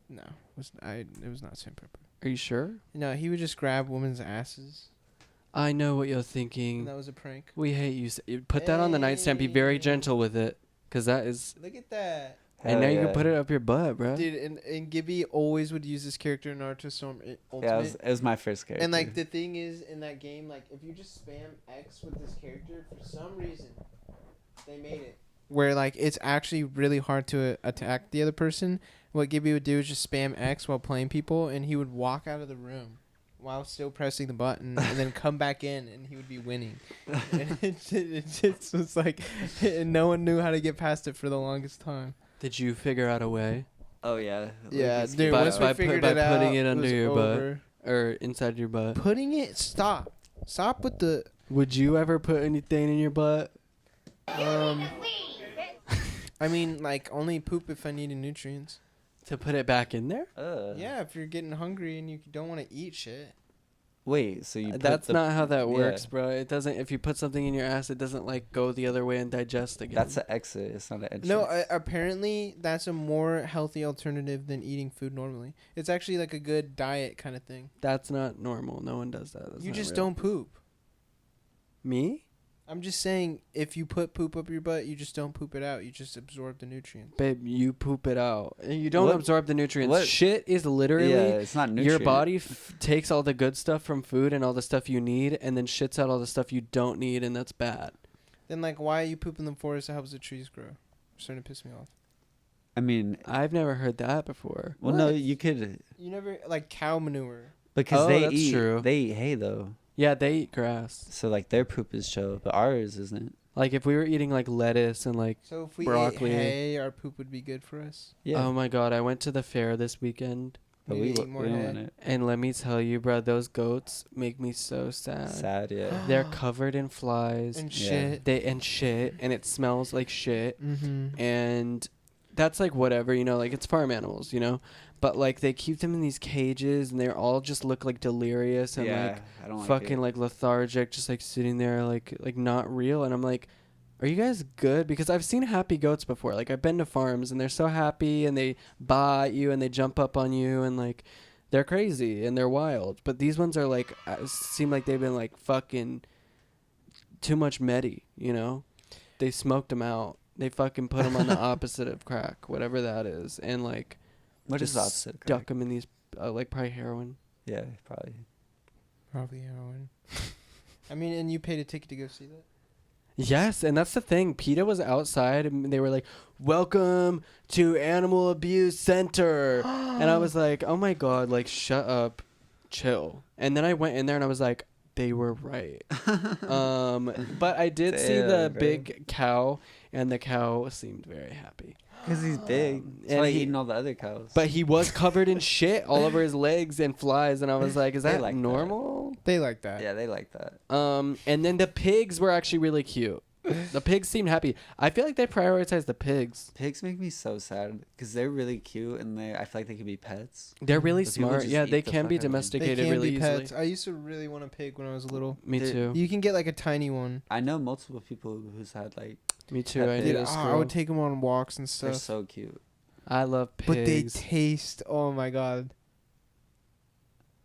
No, it was not Sam Pepper. Are you sure? No, he would just grab women's asses. I know what you're And thinking. that was a prank. We hate you. Put that on the nightstand. Be very Hey. gentle with it, cause that is. Look at that. And now Hell you yeah. can put it up your butt, bro. Dude, and Gibby always would use this character in Naruto Storm Ultimate. Yeah, it was my first character. And like the thing is, in that game, like if you just spam X with this character, for some reason, they made it where like it's actually really hard to attack the other person. What Gibby would do is just spam X while playing people, and he would walk out of the room while still pressing the button, and then come back in, and he would be winning. And it just was like, and no one knew how to get past it for the longest time. Did you figure out a way, Oh yeah. Yeah, Lucas dude. came Once out. we by figured by it out, putting it under was your butt. over. or inside your butt? Putting it. Stop with the. Would you ever put anything in your butt? I mean, like only poop if I needed nutrients. To put it back in there? Yeah, if you're getting hungry and you don't want to eat shit. Wait, so you put That's the, not how that works, yeah. bro. It doesn't. If you put something in your ass, it doesn't like go the other way and digest again. That's an exit. It's not an entrance. No, apparently that's a more healthy alternative than eating food normally. It's actually like a good diet kind of thing. That's not normal. No one does that. That's You not just real. don't poop. Me? I'm just saying, if you put poop up your butt, you just don't poop it out. You just absorb the nutrients. Babe, you poop it out. And you don't What- absorb the nutrients. what- Shit is literally yeah, it's not nutrient. your body takes all the good stuff from food and all the stuff you need and then shits out all the stuff you don't need, and that's bad. Then, like, why are you pooping in the forest that helps the trees grow? It's starting to piss me off. I mean, I've never heard that before. well, no, What? you could You never, like, cow manure. because Oh, they that's eat. true. They eat hay though, Yeah, they eat grass. so like their poop is chill, but ours isn't. Like if we were eating like lettuce and like, So if we Broccoli. ate hay, our poop would be good for us. Yeah, oh my god, I went to the fair this weekend. but Maybe we eat more don't hay. want it. And let me tell you, bro, those goats make me so sad. Sad, yeah. They're covered in flies. And Yeah. shit. They and shit, and it smells like shit. Mm-hmm. And that's like whatever, you know, like it's farm animals, you know. But like they keep them in these cages, and they all just look like delirious and Yeah, I don't like like fucking it. like lethargic, just like sitting there, like not real. And I'm like, are you guys good? Because I've seen happy goats before. Like I've been to farms, and they're so happy, and they baa at you, and they jump up on you, and like they're crazy and they're wild. But these ones are like seem like they've been like fucking too much medi, you know. They smoked them out. They fucking put them on the opposite of crack, whatever that is, and like What is just the opposite? of stuck crack? them in these like probably heroin. Yeah, probably. Probably heroin. I mean, and you paid a ticket to go see that? Yes, and that's the thing. PETA was outside, and they were like, "Welcome to Animal Abuse Center," and I was like, "Oh my god, like shut up, chill." And then I went in there, and I was like, "They were right." But I did see the Damn, bro. big cow, and the cow seemed very happy. Because he's big. It's and like he- eating all the other cows. But he was covered in shit all over his legs and flies, and I was like, "Is They that like that. normal?" They like that. yeah, they like that. And then the pigs were actually really cute. The pigs seemed happy. I feel like they prioritize the pigs. Pigs make me so sad because they're really cute and I feel like they could be pets. They're really But people smart. just Yeah, eat they the can fuck be out of 'em. They domesticated can really be easily. pets. I used to really want a pig when I was little. Me Dude, too. You can get like a tiny one. I know multiple people who's had like Me too. That I pig. need Dude, a I squirrel. would take them on walks and they're stuff. so cute. I love pigs. But they taste. Oh my god.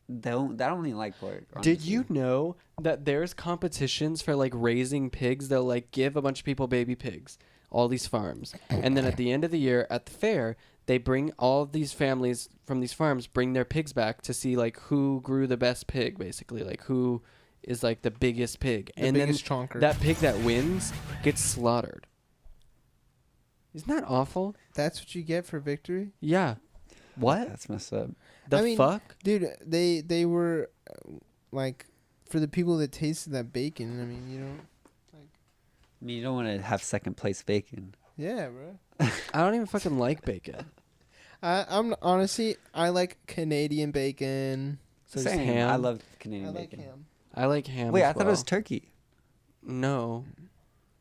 They don't even like pork. Did honestly. you know that there's competitions for like raising pigs? They'll like give a bunch of people baby pigs, all these farms, and then at the end of the year at the fair, they bring all of these families from these farms bring their pigs back to see like who grew the best pig, basically like who is like the biggest pig, The and then biggest chonker. that pig that wins gets slaughtered. Isn't that awful? That's what you get for victory? Yeah. What That's messed up. the I mean, fuck? Dude, they were like for the people that tasted that bacon, I mean, you know. I mean, you don't want to have second place bacon. Yeah, bro. I don't even fucking like bacon. I'm honestly, I like Canadian bacon. So it's Same. ham. I love I Canadian like bacon. ham. I like ham. Wait, as I thought it was well. turkey. No,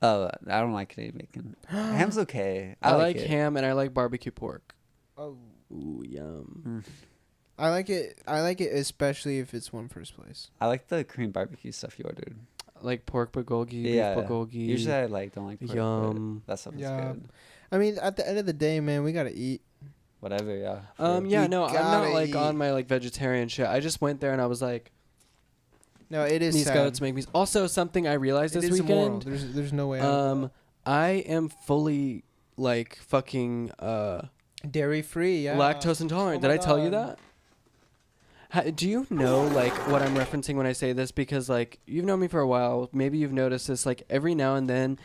Oh, I don't like Canadian bacon. Ham's okay. I like it. ham and I like barbecue pork. Oh, Ooh, yum. Mm. I like it. I like it especially if it's won first place. I like the Korean barbecue stuff you ordered. Like pork bulgogi, Yeah. beef bulgogi. Usually I don't like pork, Yum. but that stuff is Yeah. good. I mean, at the end of the day, man, we gotta eat. Whatever, yeah. Yeah, You no, I'm not gotta like eat. on my like vegetarian shit. I just went there and I was like, No, it is these sad. goats make me. Also, something I realized It this is immoral. weekend. There's no way out of I am fully like fucking that. Dairy free. Yeah. lactose intolerant. Oh Did my I tell you God. that? Do you know like what I'm referencing when I say this? Because like you've known me for a while. Maybe you've noticed this. Like every now and then,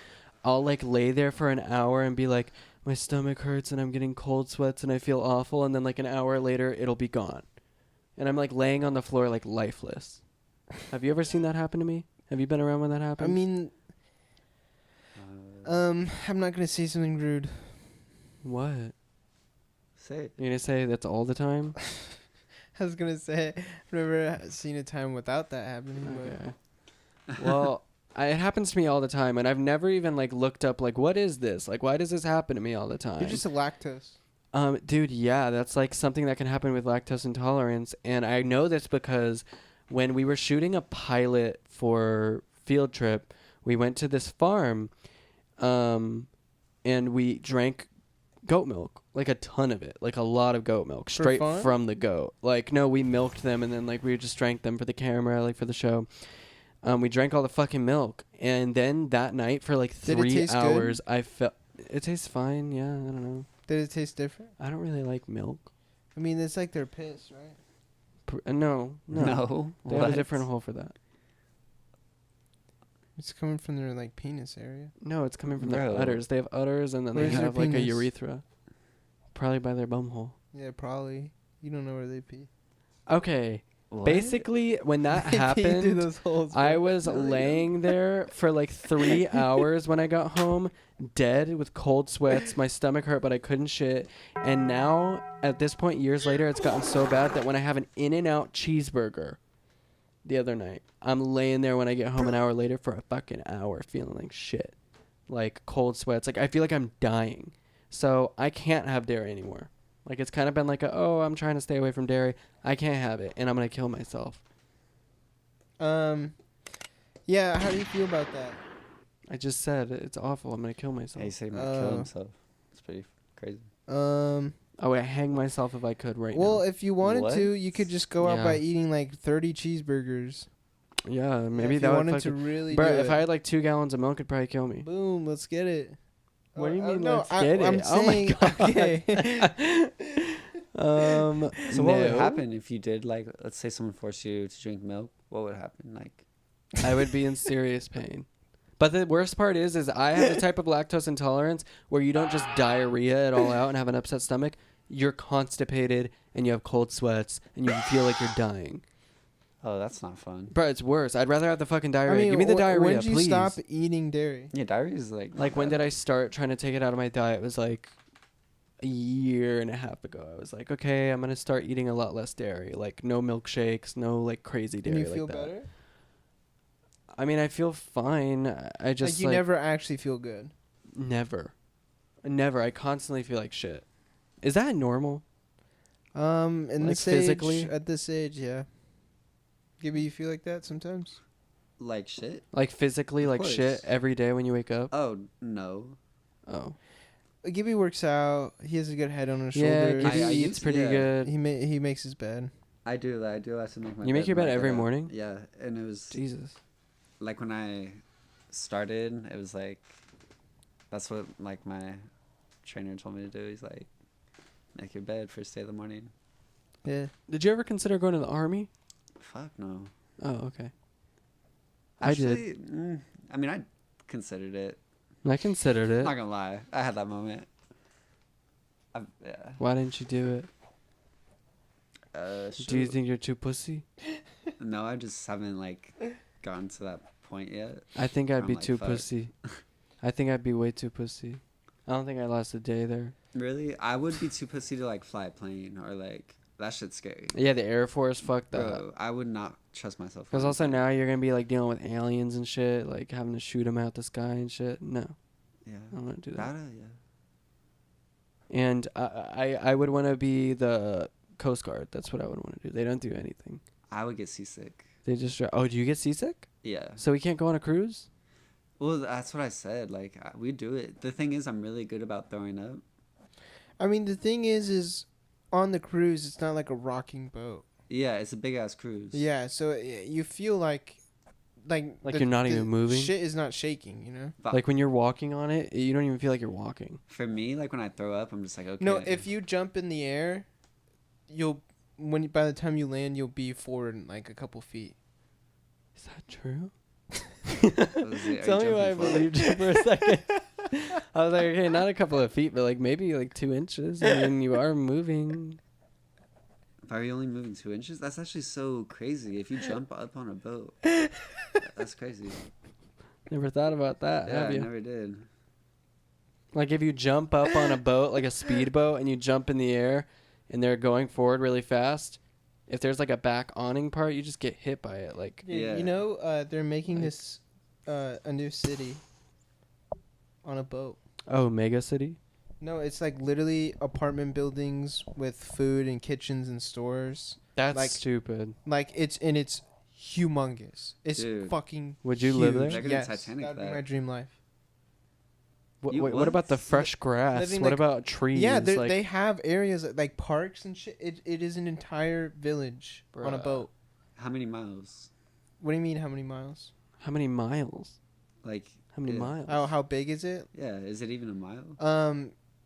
I'll like lay there for an hour and be like, my stomach hurts and I'm getting cold sweats and I feel awful. And then like an hour later, it'll be gone, and I'm like laying on the floor like lifeless. Have you ever seen that happen to me? Have you been around when that I happened? mean, I'm not gonna say something rude. What? Say it. You're gonna say that's all the time? I was gonna say I've never seen a time without that happening. Okay. Well, it happens to me all the time, and I've never even like looked up like what is this? Like why does this happen to me all the But time? you're just a lactose. Dude, yeah, that's like something that can happen with lactose intolerance, and I know this because when we were shooting a pilot for field trip, we went to this farm, and we drank goat milk, like a ton of it, like a lot of goat milk, straight fun? from the goat. Like, no, we milked them, and then like we just drank them for the camera, like for the show. We drank all the fucking milk, and then that night for like Did it 3 taste good? hours, I felt it tastes fine. Yeah, I don't know. Did it taste different? I don't really like milk. I mean, it's like their piss, right? No. No. They have a What? different hole for that. It's coming from their like penis area. No, it's coming from their Bro. udders. They have udders, and then Where's they their have like a penis? urethra. Probably by their bumhole. Yeah, probably. You don't know where they pee. Okay. What? Basically, when that They pee through happened, those holes. I bro. was laying there for like 3 hours when I got home, dead with cold sweats. My stomach hurt, but I couldn't shit. And now, at this point, years later, it's gotten so bad that when I have an In-N-Out cheeseburger the other night, I'm laying there when I get home an hour later for a fucking hour feeling like shit. Like cold sweats. Like I feel like I'm dying. So I can't have dairy anymore. Like it's kind of been like, I'm trying to stay away from dairy. I can't have it, and I'm going to kill myself. Yeah, how do you feel about that? I just said it's awful. I'm gonna kill myself. He said he might kill himself. It's pretty crazy. I would hang myself if I could right Well, now. if you wanted What? to, you could just go out Yeah. by eating like 30 cheeseburgers. Yeah, maybe if that you would wanted to fucking... really Bro, do if it. I had like 2 gallons of milk, it'd probably kill me. Boom, let's get it. What do you mean, no, let's get I'm it? Oh my saying, God. okay. So what would no. happen if you did, like, let's say someone forced you to drink milk? What would happen? Like, I would be in serious pain. But the worst part is I have the type of lactose intolerance where you don't just diarrhea it all out and have an upset stomach. You're constipated and you have cold sweats and you feel like you're dying. oh, that's not fun. Bro, it's worse. I'd rather have the fucking I diarrhea. mean, Give me the diarrhea, when did you please. stop eating dairy? Yeah, diarrhea is like. Like, when did I start trying to take it out of my diet? It was like a year and a half ago. I was like, okay, I'm going to start eating a lot less dairy. Like, no milkshakes, no, like, crazy dairy And you feel like that. better? I mean, I feel fine. I just, Like, you never actually feel good. Never. Never. I constantly feel like shit. Is that normal? In Like, this age, physically? at this age, yeah. Gibby, you feel like that sometimes? Like shit? Like, physically, Of like course. shit every day when you wake up? Oh, no. Oh. Gibby works out. He has a good head on his Yeah, shoulders. Gibby I eats used- pretty yeah. good. He makes his bed. I do have to make my You make your when bed I every get up. morning? Yeah, and it was Jesus. like when I started, it was like that's what like my trainer told me to do. He's like, make your bed first day of the morning. Yeah. Did you ever consider going to the army? Fuck no. Oh, okay. Actually, I mean, I considered it. I considered it. Not gonna lie, I had that moment. Yeah. Why didn't you do it? Do you shoot. think you're too pussy? No, I just haven't like gotten to that point yet. I think I'd I'm be like, too fuck. pussy. I think I'd be way too pussy. I don't think I last a day there. Really, I would be too pussy to like fly a plane or like that shit's scary. Yeah, the Air Force, fuck that. Bro, I would not trust myself. Because flying a also plane. now you're gonna be like dealing with aliens and shit, like having to shoot them out the sky and shit. No, Yeah. I don't want to do that. Yeah. And I would want to be the Coast Guard. That's what I would want to do. They don't do anything. I would get seasick. They just oh, do you get seasick? Yeah. So we can't go on a cruise? Well, that's what I said. Like we do it. The thing is, I'm really good about throwing up. I mean, the thing is on the cruise, it's not like a rocking boat. Yeah, it's a big ass cruise. Yeah, so you feel like Like you're not even moving? Shit is not shaking, you know? But Like when you're walking on it, you don't even feel like you're walking. for me, like when I throw up, I'm just like, okay. No, if you jump in the air, by the time you land, you'll be forward like a couple feet. Is that true? Are you Tell me why I jumping for it? believed you for a second. I was like, okay, not a couple of feet, but like maybe like 2 inches. I mean, you are moving. Are you only moving 2 inches? That's actually so crazy. If you jump up on a boat, that's crazy. Never thought about that, Yeah, have I you? never did. Like if you jump up on a boat, like a speedboat, and you jump in the air, and they're going forward really fast. If there's like a back awning part, you just get hit by it. Like Yeah. You know, they're making Like- this a new city on a boat. oh, Mega City. No, it's like literally apartment buildings with food and kitchens and stores. That's Like- stupid. Like it's humongous. It's Dude. fucking. Would you live huge. there? Bigger than Yes, Titanic, that'd be that. my dream life. You What about the what? fresh grass? Living What like- about trees? Yeah, like, they have areas like parks and shit. It is an entire village on a Bruh. boat. How many miles? What do you mean? How many miles? how many miles? Like. How many Yeah. miles? How big is it? Yeah. Is it even a mile?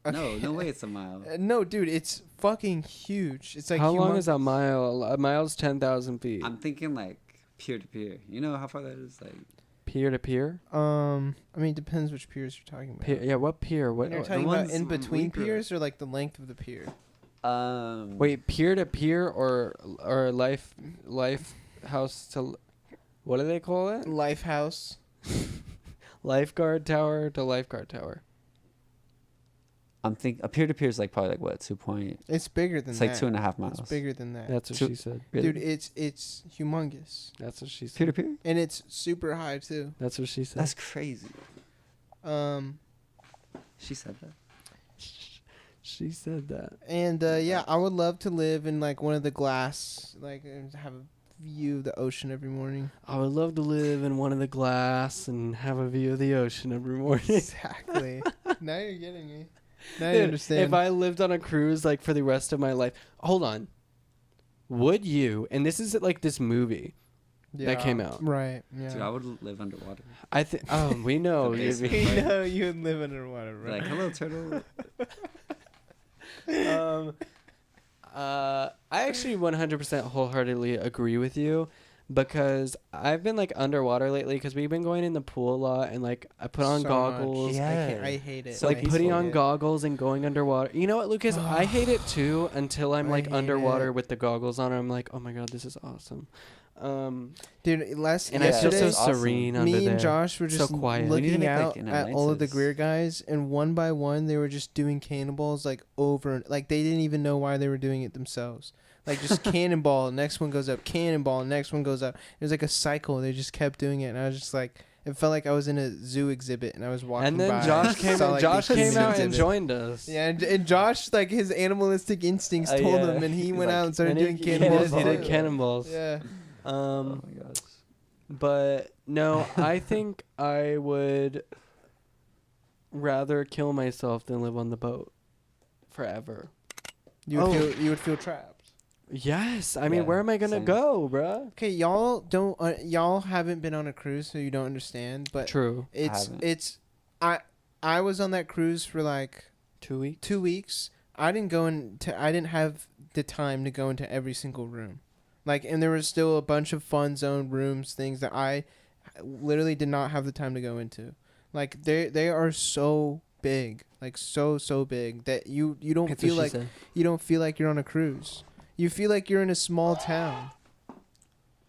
Okay. No way. It's a mile. No, dude, it's fucking huge. It's like how long is a humongous. mile? A mile's 10,000 feet. I'm thinking like peer to peer. You know how far that is? Like. Pier to pier? I mean, depends which piers you're talking about. Pier, yeah, what pier? What? And you're what- talking about ones in on between Libra. piers or like the length of the pier? Wait, pier to pier or life house to what do they call it? Life house. Lifeguard tower to lifeguard tower. I'm think a peer to peer is like probably like what 2 point. It's bigger than It's that. like 2.5 miles. It's bigger than that. That's what So- she said. Dude, it's humongous. That's what she said. Peer to peer. And it's super high too. That's what she said. That's crazy. She said that. She said that. And yeah, I would love to live in like one of the glass, like and have a view of the ocean every morning. I would love to live in one of the glass and have a view of the ocean every morning. Exactly. Now you're getting me. Now you Dude, understand. if I lived on a cruise like for the rest of my life, hold on. Would you? And this is like this movie that came out. Right. Yeah. Dude, I would live underwater. I think. Oh, we know. The you'd be- basement. we know you would live underwater, Be right? like, hello, turtle. I actually 100% wholeheartedly agree with you because I've been like underwater lately because we've been going in the pool a lot and like I put on So goggles. much. Yeah. I hate it. So like I peaceful. putting hate on it. goggles and going underwater. You know what, Lucas? I hate it too until I'm I like hate underwater it. with the goggles on. I'm like, oh my god, this is awesome. Dude, last And I feel yesterday, so awesome. serene under me there. and Josh were So just quiet. We need to looking make, like, out an at all of the Atlantis. Greer guys, and one by one they were just doing cannonballs like over, like they didn't even know why they were doing it themselves. Like just cannonball, next one goes up, cannonball, next one goes up. It was like a cycle. They just kept doing it, and I was just like, it felt like I was in a zoo exhibit, and I was walking And then by. Josh came. saw, like, Josh the came human out and exhibit. joined us. Yeah, and Josh, like his animalistic instincts told Yeah. him, and he He's went like- out and started And doing he cannonballs. did too. cannonballs. Yeah. Oh my gosh. But no, I think I would rather kill myself than live on the boat forever. You would feel trapped. Yes, I mean, Yeah, where am I gonna same. go, bruh? Okay, y'all haven't been on a cruise, so you don't understand. But True. it's I was on that cruise for like 2 weeks. 2 weeks. I didn't have the time to go into every single room. Like, and there was still a bunch of fun zone rooms, things that I literally did not have the time to go into. Like they are so big, like so big that you don't That's feel what like she said. you don't feel like you're on a cruise. You feel like you're in a small town.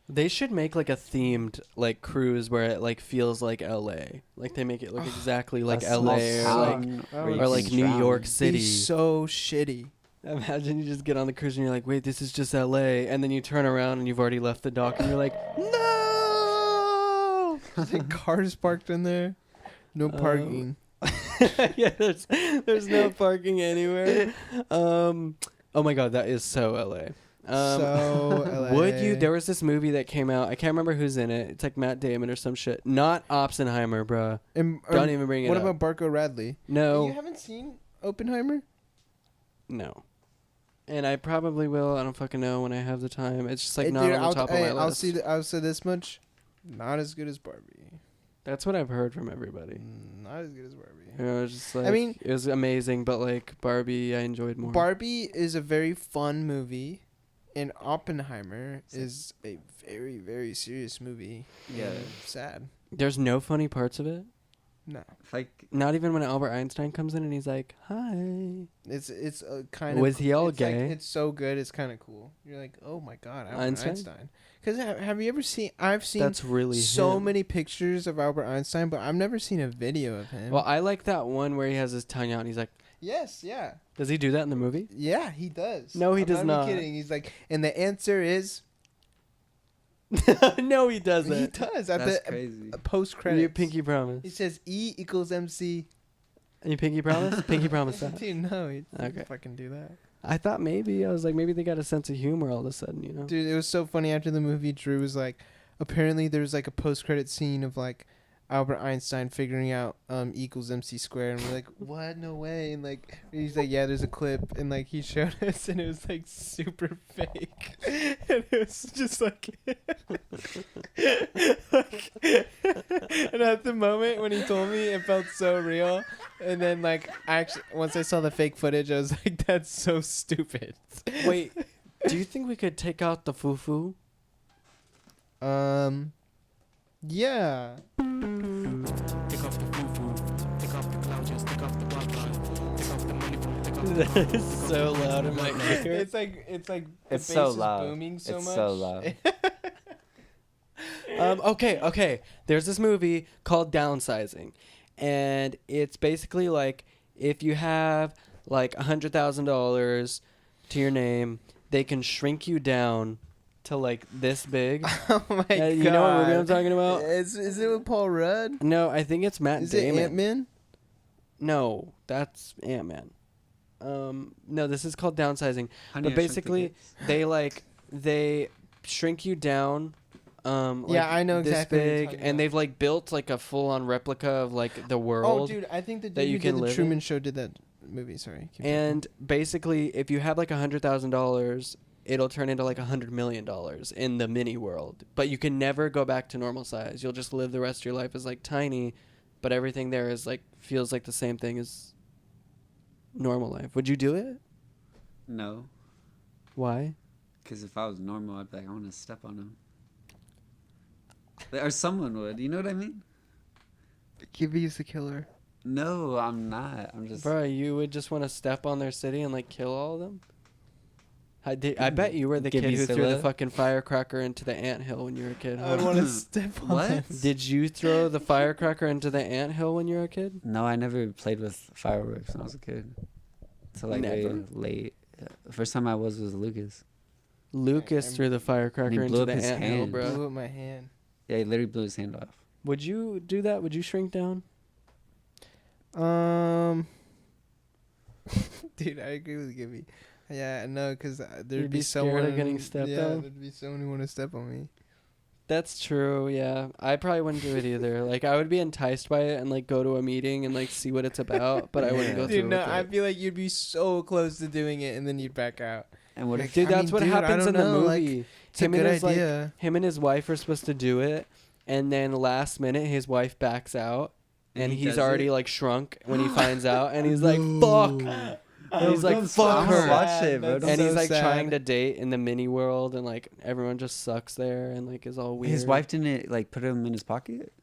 They should make like a themed like cruise where it like feels like LA. Like they make it look exactly like A small LA or like town where you or can like New drown. York Be City. so shitty. Imagine you just get on the cruise and you're like, wait, this is just LA, and then you turn around and you've already left the dock and you're like, no. Cars parked in there. No parking. Yeah, there's no parking anywhere. Oh my god, that is so LA. So LA. Would you? There was this movie that came out. I can't remember who's in it. It's like Matt Damon or some shit. Not Oppenheimer, bruh. Don't even bring it What up. about Barco Radley? No, You haven't seen Oppenheimer? no. And I probably will. I don't fucking know when I have the time. It's just like Hey, not dude, on the top of my list. I'll say this much. Not as good as Barbie. That's what I've heard from everybody. Not as good as Barbie. You know, it's just like, I mean- it was amazing, but like Barbie, I enjoyed more. Barbie is a very fun movie, and Oppenheimer is a very, very serious movie. Yeah. and sad. There's no funny parts of it. No, Like Not even when Albert Einstein comes in and he's like, "Hi." it's kind of. Was he all it's like- gay? it's so good. It's kind of cool. You're like, oh my god, Albert Einstein? Einstein. Because have you ever seen? I've seen That's really so him. many pictures of Albert Einstein, but I've never seen a video of him. Well, I like that one where he has his tongue out and he's like, yes, yeah, does he do that in the movie? yeah, he does. No, he I'm does even not. Kidding. He's like, and the answer is No, he he doesn't. does at that's the crazy. post credits. You pinky promise. He says E equals MC. You pinky promise? Pinky promise that. Dude, no, he Okay. doesn't fucking do that. I thought maybe. I was like, maybe they got a sense of humor all of a sudden, you know? Dude, it was so funny after the movie. Drew was like, apparently there's like a post-credit scene of like Albert Einstein figuring out equals MC squared, and we're like, what? No way! And like he's like, yeah, there's a clip, and like he showed us, and it was like super fake, and it was just like, and at the moment when he told me, it felt so real, and then like actually once I saw the fake footage, I was like, that's so stupid. Wait, do you think we could take out the foo-foo? Yeah. Take off the foo-foo. Take off the clouds. Take off the Wi-Fi. Take off the money. Take off the That is so loud in my ear. It's like the It's bass so is loud. booming so It's much. so loud. Okay. There's this movie called Downsizing, and it's basically like if you have like $100,000 to your name, they can shrink you down to like this big. Oh my god! You know what movie I'm talking about? Is it with Paul Rudd? No, I think it's Matt Is Damon. it Ant-Man? No, that's Ant-Man. No, this is called Downsizing. Honey, But I Shrunk the basically, Kids. they shrink you down. Like Yeah, I know this exactly what you're big, talking and about. they've like built like a full-on replica of like the Oh, world. dude, I think the that dude you who can did the live Truman in. Show did that movie. Sorry. Keep And basically, if you have like $100,000, it'll turn into like $100 million in the mini world. But you can never go back to normal size. You'll just live the rest of your life as like tiny, but everything there is like feels like the same thing as normal life. Would you do it? No, Why? because if I was normal, I'd be like, I want to step on him. Or someone would. You know what I mean? Gibby's the killer. No, I'm not. I'm just. Bro, you would just want to step on their city and like kill all of them? I bet you were the Give kid you who threw the Scylla? fucking firecracker into the anthill when you were a kid. I would Huh? want to step on What? them. Did you throw the firecracker into the anthill when you were a kid? No, I never played with fireworks when I was a kid. So like way Never? late. The first time I was Lucas. Lucas I'm- threw the firecracker blew into up the his anthill, hand. bro. Blew up my hand. Yeah, he literally blew his hand off. Would you do that? Would you shrink down? Dude, I agree with Gibby. Yeah, no, because there'd You'd be be scared someone of getting stepped yeah, on? there'd be someone who want to step on me. That's true, yeah. I probably wouldn't do it either. Like, I would be enticed by it and, like, go to a meeting and, like, see what it's about, but I wouldn't go Dude, through no, with I it. feel like you'd be so close to doing it, and then you'd back out. And what Like, if Dude, I that's mean, what dude, I happens in don't the know, like, movie. It's a good his, like, idea. him and his wife are supposed to do it, and then last minute his wife backs out, and he he's does already it? like shrunk when he finds out, and he's like, "Fuck!" And he's like, "Fuck I'm her!" gonna watch it, bro. That's And so he's like sad. trying to date in the mini world, and like everyone just sucks there, and like is all weird. His wife didn't like put him in his pocket.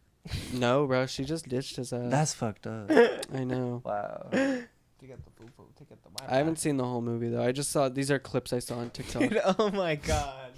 No, bro, she just ditched his ass. That's fucked up. I know. Wow. Take out the poo-poo, take out the Wi-Fi. I haven't seen the whole movie though. I just saw these are clips I saw on TikTok. Dude, oh my god.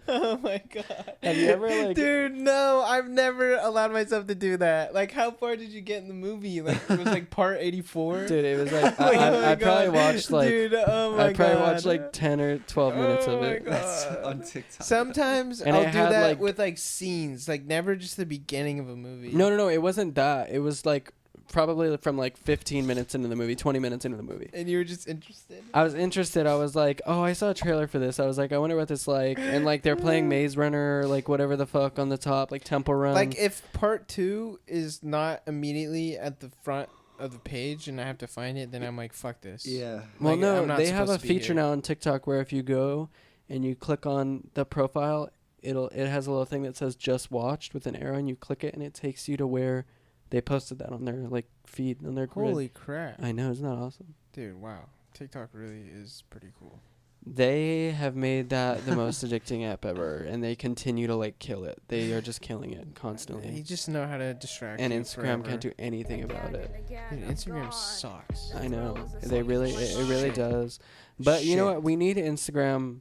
Oh my god. Have you ever, like- Dude, no, I've never allowed myself to do that. Like, how far did you get in the movie? Like, it was like part 84? Dude, it was like Oh my I probably God. watched like Dude, oh my I probably God. watched like 10 or 12 minutes Oh of my it. God. On TikTok. Sometimes And I'll it do had, that like- with like scenes, like never just the beginning of a movie. No, it wasn't that. It was like probably from like 15 minutes into the movie, 20 minutes into the movie. And you were just interested? I was interested. I was like, oh, I saw a trailer for this. I was like, I wonder what this like. And like they're playing Maze Runner, like whatever the fuck on the top, like Temple Run. Like, if part 2 is not immediately at the front of the page and I have to find it, then I'm like, fuck this. Yeah. well, like, no, I'm not they have a supposed to be feature here. now on TikTok where if you go and you click on the profile, it has a little thing that says just watched with an arrow, and you click it and it takes you to where they posted that on their like feed on their grid. Holy crap. I know, isn't that awesome? Dude, wow. TikTok really is pretty cool. They have made that the most addicting app ever, and they continue to like kill it. They are just killing it You constantly. just know how to distract And you Instagram forever. can't do anything about it. Dude, Instagram sucks. I know. They really it really Shit. does. But you know Shit. what? We need Instagram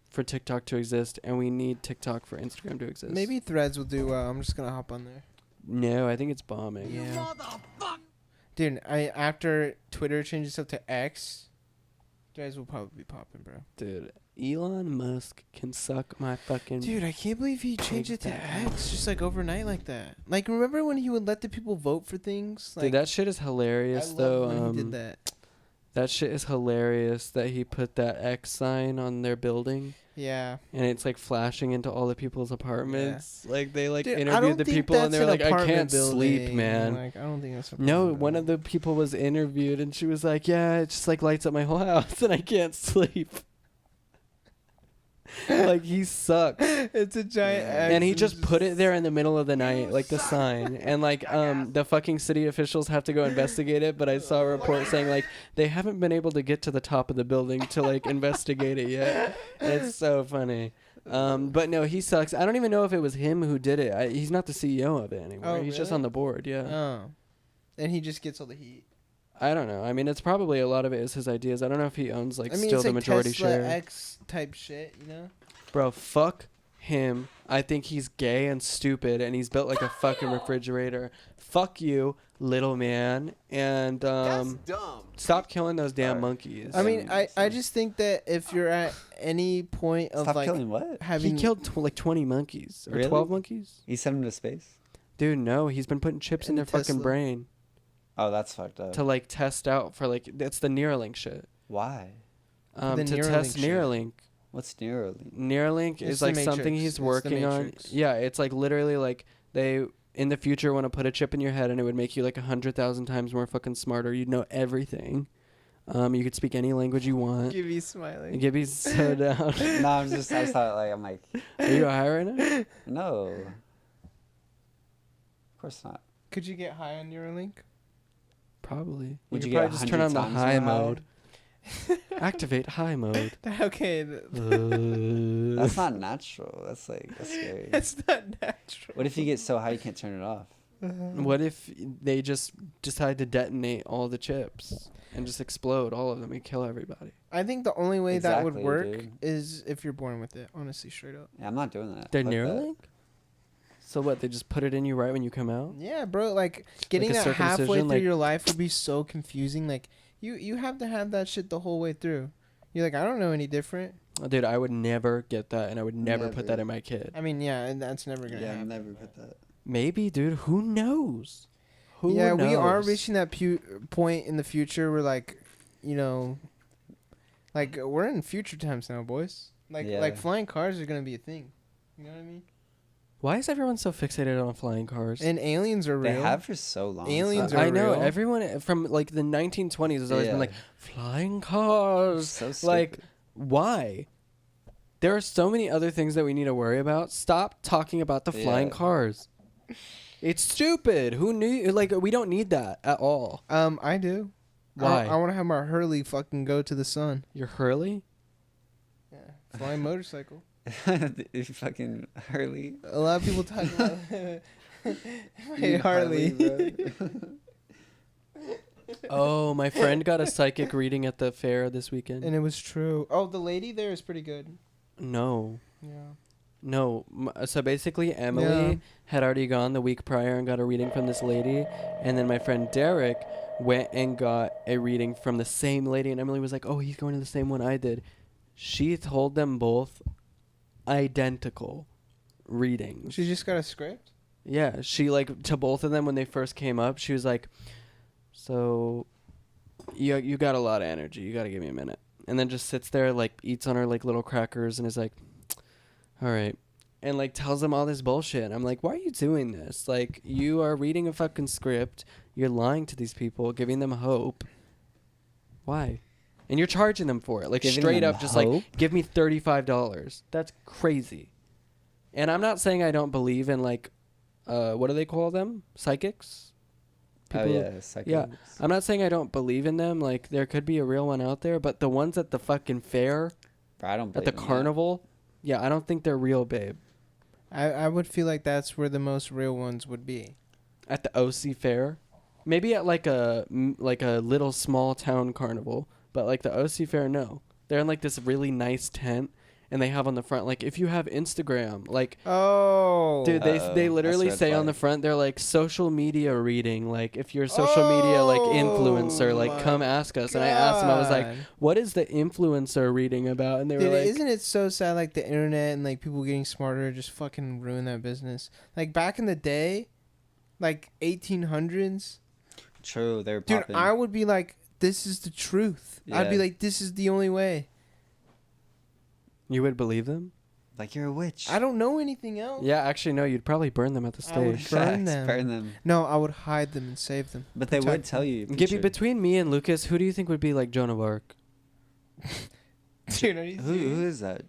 for TikTok to exist, and we need TikTok for Instagram to exist. Maybe Threads will do well. I'm just gonna hop on there. No, I think it's bombing. Yeah. Dude, after Twitter changes up to X, Threads will probably be popping, bro. Dude, Elon Musk can suck my fucking. Dude, I can't believe he changed it to that. X just like overnight like that. Like, remember when he would let the people vote for things? Like, Dude, that shit is I hilarious love though. when he did that. That shit is hilarious that he put that X sign on their building. Yeah. And it's like flashing into all the people's apartments. Like they like Dude, I interviewed don't the think people and they that's were an like, I can't apartment sleep, building. man. Like, I don't think that's. No, one of the people was interviewed and she was like, yeah, it just like lights up my whole house and I can't sleep. Like he sucks. It's a giant X. And he just put it there in the middle of the night, like the sign. And like the fucking city officials have to go investigate it, but I saw a report saying like they haven't been able to get to the top of the building to like investigate it yet. It's so funny. But no, he sucks. I don't even know if it was him who did it. He's not the CEO of it anymore. Oh, He's just really? on the board, yeah. Oh. And he just gets all the heat. I don't know. I mean, it's probably a lot of it is his ideas. I don't know if he owns like still it's the like majority Tesla share. X type shit, you know? Bro, fuck him. I think he's gay and stupid and he's built like a fucking refrigerator. Fuck you, little man. And That's dumb. stop killing those damn monkeys. I mean, I just think that if you're at any point of Stop like killing what? he having killed like 20 monkeys or Really? 12 monkeys. He sent him to space? Dude, no, he's been putting chips in In their the fucking Tesla. brain Oh, that's fucked up. to like test out for like it's the Neuralink shit. Why? The To Neuralink test shit. Neuralink. What's Neuralink? Neuralink It's is the like something Matrix. he's It's the working on. Matrix. Yeah, it's like literally like they in the future want to put a chip in your head and it would make you like 100,000 times more fucking smarter. You'd know everything. You could speak any language you want. Gibby smiling. Gibby's so down. No, I just thought like I'm like Are you high right now? no. Of course not. Could you get high on Neuralink? Probably. Would you you could get probably just turn on 100 the times high more high? mode. Activate high mode. Okay. That's not natural. That's scary. That's not natural. What if you get so high you can't turn it off? What if they just decide to detonate all the chips and just explode all of them and kill everybody? I think the only way that would Exactly, work dude. is if you're born with it. Honestly, straight up. Yeah, I'm not doing that. They're Fuck that. Neuralink? So what, they just put it in you right when you come out? Yeah, bro. Like getting a that halfway circumcision, through like- your life would be so confusing. Like you have to have that shit the whole way through. You're like, I don't know any different. Oh, dude, I would never get that, and I would never put that Never. in my kid. I mean, yeah, and that's never gonna Yeah, happen. never put that. Maybe, dude. Who knows? Who Yeah, knows? we are reaching that point in the future where, like, you know, like we're in future times now, boys. Like Yeah. flying cars are gonna be a thing. You know what I mean? Why is everyone so fixated on flying cars? And aliens are real. They have for so long. Aliens so are I know real. everyone from like the 1920s has always been Yeah. like flying cars. so stupid. Like, why? There are so many other things that we need to worry about. Stop talking about the flying Yeah. cars. It's stupid. Who knew? Like, we don't need that at all. I do. Why? I want to have my Hurley fucking go to the sun. Your Hurley? Yeah, flying motorcycle. You fucking Hurley. A lot of people talk about hey You Harley. bro. Oh, my friend got a psychic reading at the fair this weekend. And it was true. Oh, the lady there is pretty good. No. Yeah. No. So basically, Emily Yeah. had already gone the week prior and got a reading from this lady. And then my friend Derek went and got a reading from the same lady. And Emily was like, oh, he's going to the same one I did. She told them both identical readings. She just got a script. Yeah. She, like, to both of them when they first came up, she was like, so you got a lot of energy. You got to give me a minute. And then just sits there, like, eats on her, like, little crackers and is like, all right. And, like, tells them all this bullshit. I'm like, why are you doing this? Like, you are reading a fucking script. You're lying to these people, giving them hope. Why? And you're charging them for it. Like, Giving straight them up, just hope? like, give me $35. That's crazy. And I'm not saying I don't believe in, like, what do they call them? Psychics? Oh People- yeah, seconds. Yeah. I'm not saying I don't believe in them. Like, there could be a real one out there, but the ones at the fucking fair, Bro, I don't. at believe the in that. carnival, yeah, I don't think they're real, babe. I would feel like that's where the most real ones would be. At the OC fair, maybe at like a little small town carnival, but like the OC fair, no. They're in like this really nice tent, and they have on the front like, if you have Instagram, like, Oh, dude, they Uh-oh, literally that's a red say on the flag. front, they're like social media reading, like if you're a social media like influencer, like my come ask us. And I asked them, I was like, God. what is the influencer reading about? And they Dude, were like, isn't it so sad? Like the internet and like people getting smarter just fucking ruin that business. Like back in the day, like 1800s, True, they're dude, popping. I would be like this is the truth. I'd be Yeah. like, this is the only way. You would believe them? Like you're a witch. I don't know anything else. Yeah, actually, no. You'd probably burn them at the I would stake. burn Facts, them. Burn them. No, I would hide them and save them. But they would Protect tell you. Gibby, picture. between me and Lucas, who do you think would be like Joan of Arc? Dude, are you Who is that?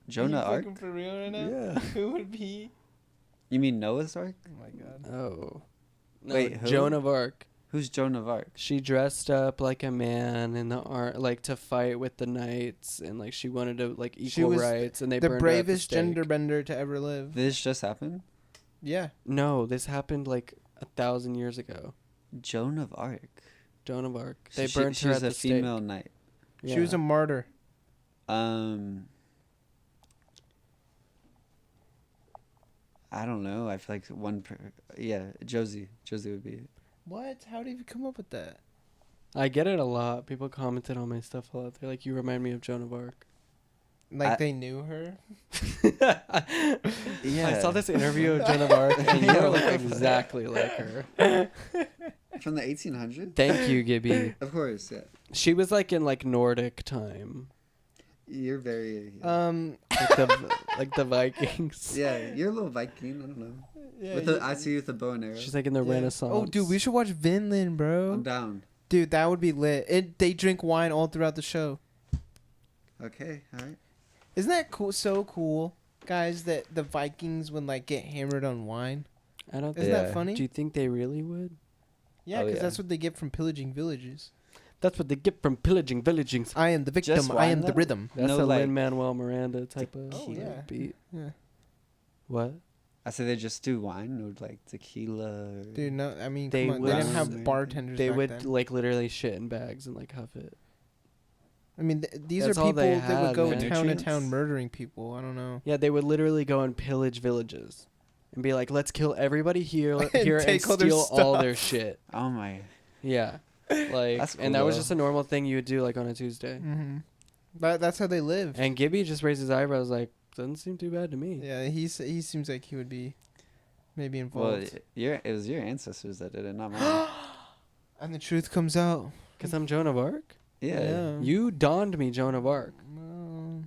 Jonah Ark? For real right now? Yeah. Who would be? You mean Noah's Ark? Oh my god. Oh. No, Wait, who? Joan of Arc. Who's Joan of Arc? She dressed up like a man in the art, like to fight with the knights, and like she wanted to like equal was rights, and they The burned bravest her at the gender stake. bender to ever live. This just happened? Yeah. No, this happened like 1,000 years ago. Joan of Arc. Joan of Arc. So They she- burned she her was at a the stake. female knight. She was a martyr. I don't know. I feel like yeah, Josie. Josie would be. What? How did you come up with that? I get it a lot. People commented on my stuff a lot. They're like, "You remind me of Joan of Arc." Like they knew her? Yeah. I saw this interview of Joan of Arc, and you look exactly like her. From the 1800s? Thank you, Gibby. Of course, yeah. She was like in like Nordic time, You're very. like the Vikings. Yeah, you're a little Viking. I don't know. Yeah, I see you with a bow and arrow. She's like in the yeah. Renaissance. Oh, dude, we should watch Vinland, bro. I'm down. Dude, that would be lit. They drink wine all throughout the show. Okay, all right. Isn't that cool? So cool, guys. That the Vikings would like get hammered on wine. I don't. Isn't Yeah. that funny? Do you think they really would? Yeah, Oh, because yeah. that's what they get from pillaging villages. That's what they get from pillaging villages. I am the victim. Just I am wine, the though? rhythm. That's No, a like- Lin-Manuel Miranda type of Oh, yeah. beat. Yeah. What? I say they just do wine or like tequila. Or... Dude, no, I mean, They come on. They didn't would- have bartenders. They back would then. like literally shit in bags and like huff it. I mean, these That's are all people they that would had, go man. town to Nutrients? town murdering people. I don't know. Yeah, they would literally go and pillage villages and be like, "Let's kill everybody here, And here, and take all their steal all their stuff. shit." Oh my. Yeah, like, That's and cool, that was though. just a normal thing you would do like on a Tuesday. Mm-hmm. That's how they live. And Gibby just raised his eyebrows, like, "Doesn't seem too bad to me." Yeah, he seems like he would be maybe Well, involved. it was your ancestors that did it, not mine. And the truth comes out. Because I'm Joan of Arc. Yeah. You donned me Joan of Arc. Well,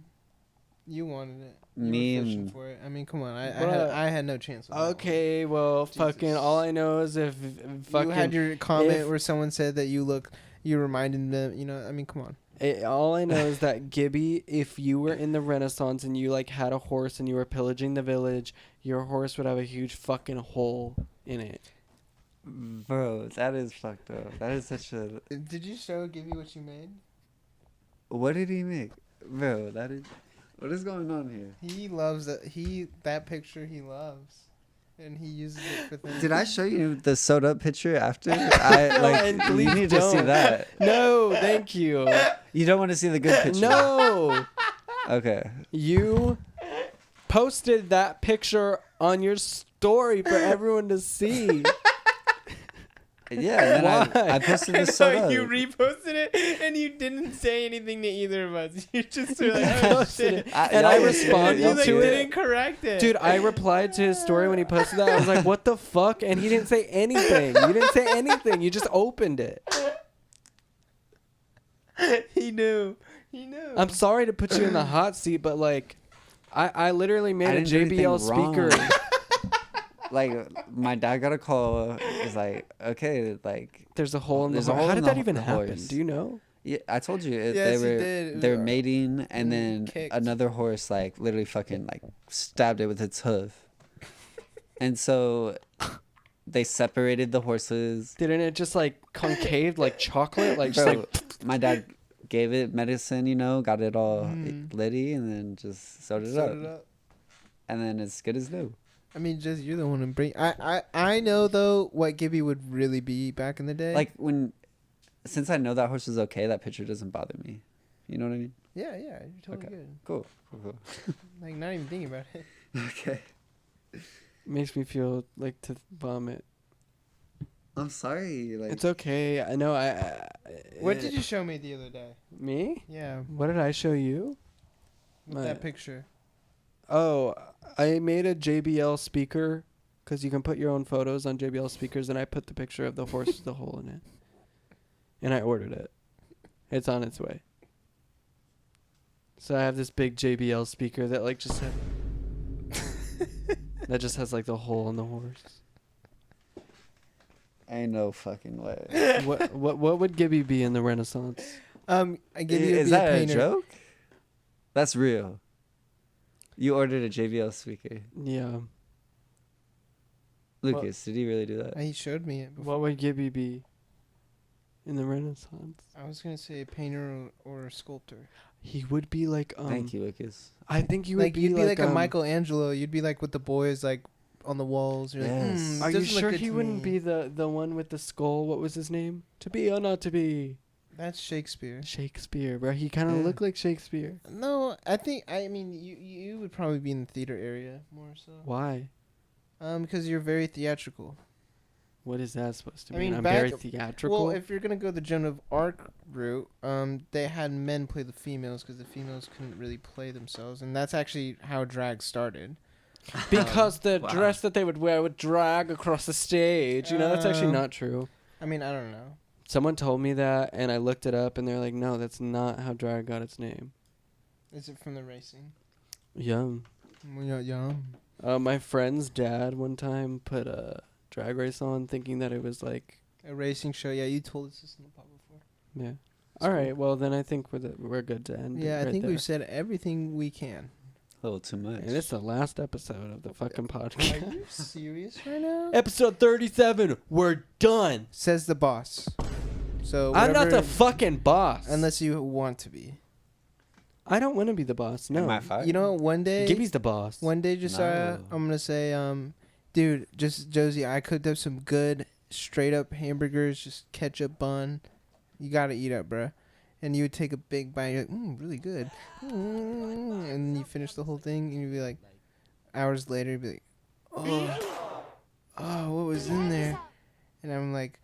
you wanted it. You Me were fishing and- for it. I mean, come on. Bruh. I had no chance. With that one. Okay, well, fucking. Jesus. All I know is if fucking. You had your comment if- where someone said that you reminded them. You know, I mean, come on. All I know is that Gibby, if you were in the Renaissance and you like had a horse and you were pillaging the village, your horse would have a huge fucking hole in it. Bro, that is fucked up. That is such a. Did you show Gibby what you made? What did he make? Bro, that is. What is going on here? He loves that. That picture he loves, and he uses it for things. Did I show you the sewed up picture after? I like. and You please need to see don't. that. No, thank you. You don't want to see the good picture. No, Okay. you posted that picture on your story for everyone to see. Yeah. And then Why? I posted the sewed up. you reposted it, and you didn't say anything to either of us. You just were like, I "Oh posted shit!" it. I- And y'all I did- responded You y'all like to did. it. didn't correct it, Dude, I replied to his story when he posted that. I was like, "What the fuck?" And he didn't say anything. You didn't say anything. You just opened it. He knew. He knew. I'm sorry to put you in the hot seat, but like, I literally made I a didn't do anything JBL speaker. wrong. Like my dad got a call. It's like, okay, like There's a hole in the There's a horse. hole How in did the that ho- even the happen? horse. Do you know? yeah, I told you Yes, they you were did. they're mating, and we then kicked. another horse like literally fucking like stabbed it with its hoof, and so they separated the horses. Didn't it just like concave like chocolate? Like just Bro, like my dad gave it medicine, got it all Mm. litty, and then just sewed it up, and then it's good as new. I mean, just you're the one who bring. I know though what Gibby would really be back in the day. Like since I know that horse is okay, that picture doesn't bother me. You know what I mean? yeah, you're totally Okay. good. Cool. Like not even thinking about it. Okay. makes me feel like to vomit. I'm sorry. Like It's okay. I know. What did you show me the other day? Me? Yeah, What did I show you? with My- that picture. Oh, I made a JBL speaker because you can put your own photos on JBL speakers, and I put the picture of the horse with the hole in it, and I ordered it. It's on its way. So I have this big JBL speaker that like just that just has like the hole in the horse. Ain't no fucking way. What would Gibby be in the Renaissance? I give you Is be a that a painter. joke? That's real. You ordered a JBL speaker. Yeah. Lucas, did he really do that? He showed me it before. What would Gibby be in the Renaissance? I was gonna say a painter or a sculptor. He would be like Thank you, Lucas. I think you would Like be you'd be like a um, Michelangelo. You'd be like with the boys like on the walls. You're Yes. like, Are you doesn't look sure good he to wouldn't me." be the one with the skull? What was his name? To be or not to be? That's Shakespeare. Shakespeare, bro. He kind of Yeah. looked like Shakespeare. No, I mean you would probably be in the theater area more so. Why? Because you're very theatrical. What is that supposed to I mean? mean, I'm back- very theatrical. Well, if you're gonna go the Joan of Arc route, they had men play the females because the females couldn't really play themselves, and that's actually how drag started. because the Wow. dress that they would wear would drag across the stage. You know, that's actually not true. I mean, I don't know. Someone told me that, and I looked it up, and they're like, no, that's not how drag got its name. Is it from the racing? Yum. Yeah. My friend's dad one time put a drag race on thinking that it was like, A racing show. Yeah, you told us this in the pod before. yeah. That's All cool. right, well, then I think we're good to end. Yeah, it I right think there. we've said everything we can. A little too much. And it's the last episode of the fucking Are podcast. you serious right now? Episode 37. We're done. Says the boss. So I'm not the whatever- fucking boss. unless you want to be. I don't want to be the boss. No. Am I fired? You know, what, one day, Gibby's the boss. one day, Josiah, No. I'm gonna say, dude, just Josie, I cooked up some good straight up hamburgers, just ketchup bun. You gotta eat up, bruh. And you would take a big bite, you're like, really good. And then you finish the whole thing, and you'd be like, hours later, you'd be like, oh, what was in there? And I'm like,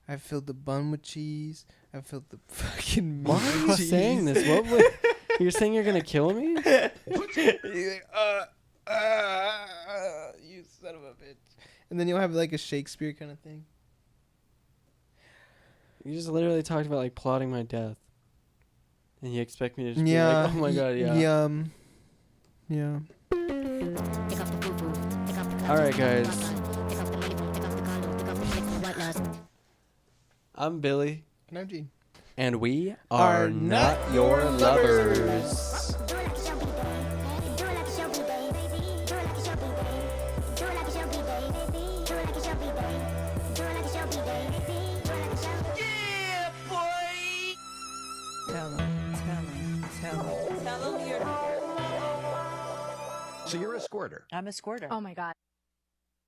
I filled the bun with cheese. I filled the fucking meat Why are you with cheese. saying this? What would, you're saying you're going to kill me? You're like, you son of a bitch. And then you'll have like a Shakespeare kind of thing. You just literally talked about like plotting my death. And you expect me to just Yeah. be like, oh my god, yeah. Yeah. All right, guys. I'm Billy. And I'm Gene. And we Are are not not your lovers. Tell him, tell him, tell him. So you're a squirter. I'm a squirter. Oh my god.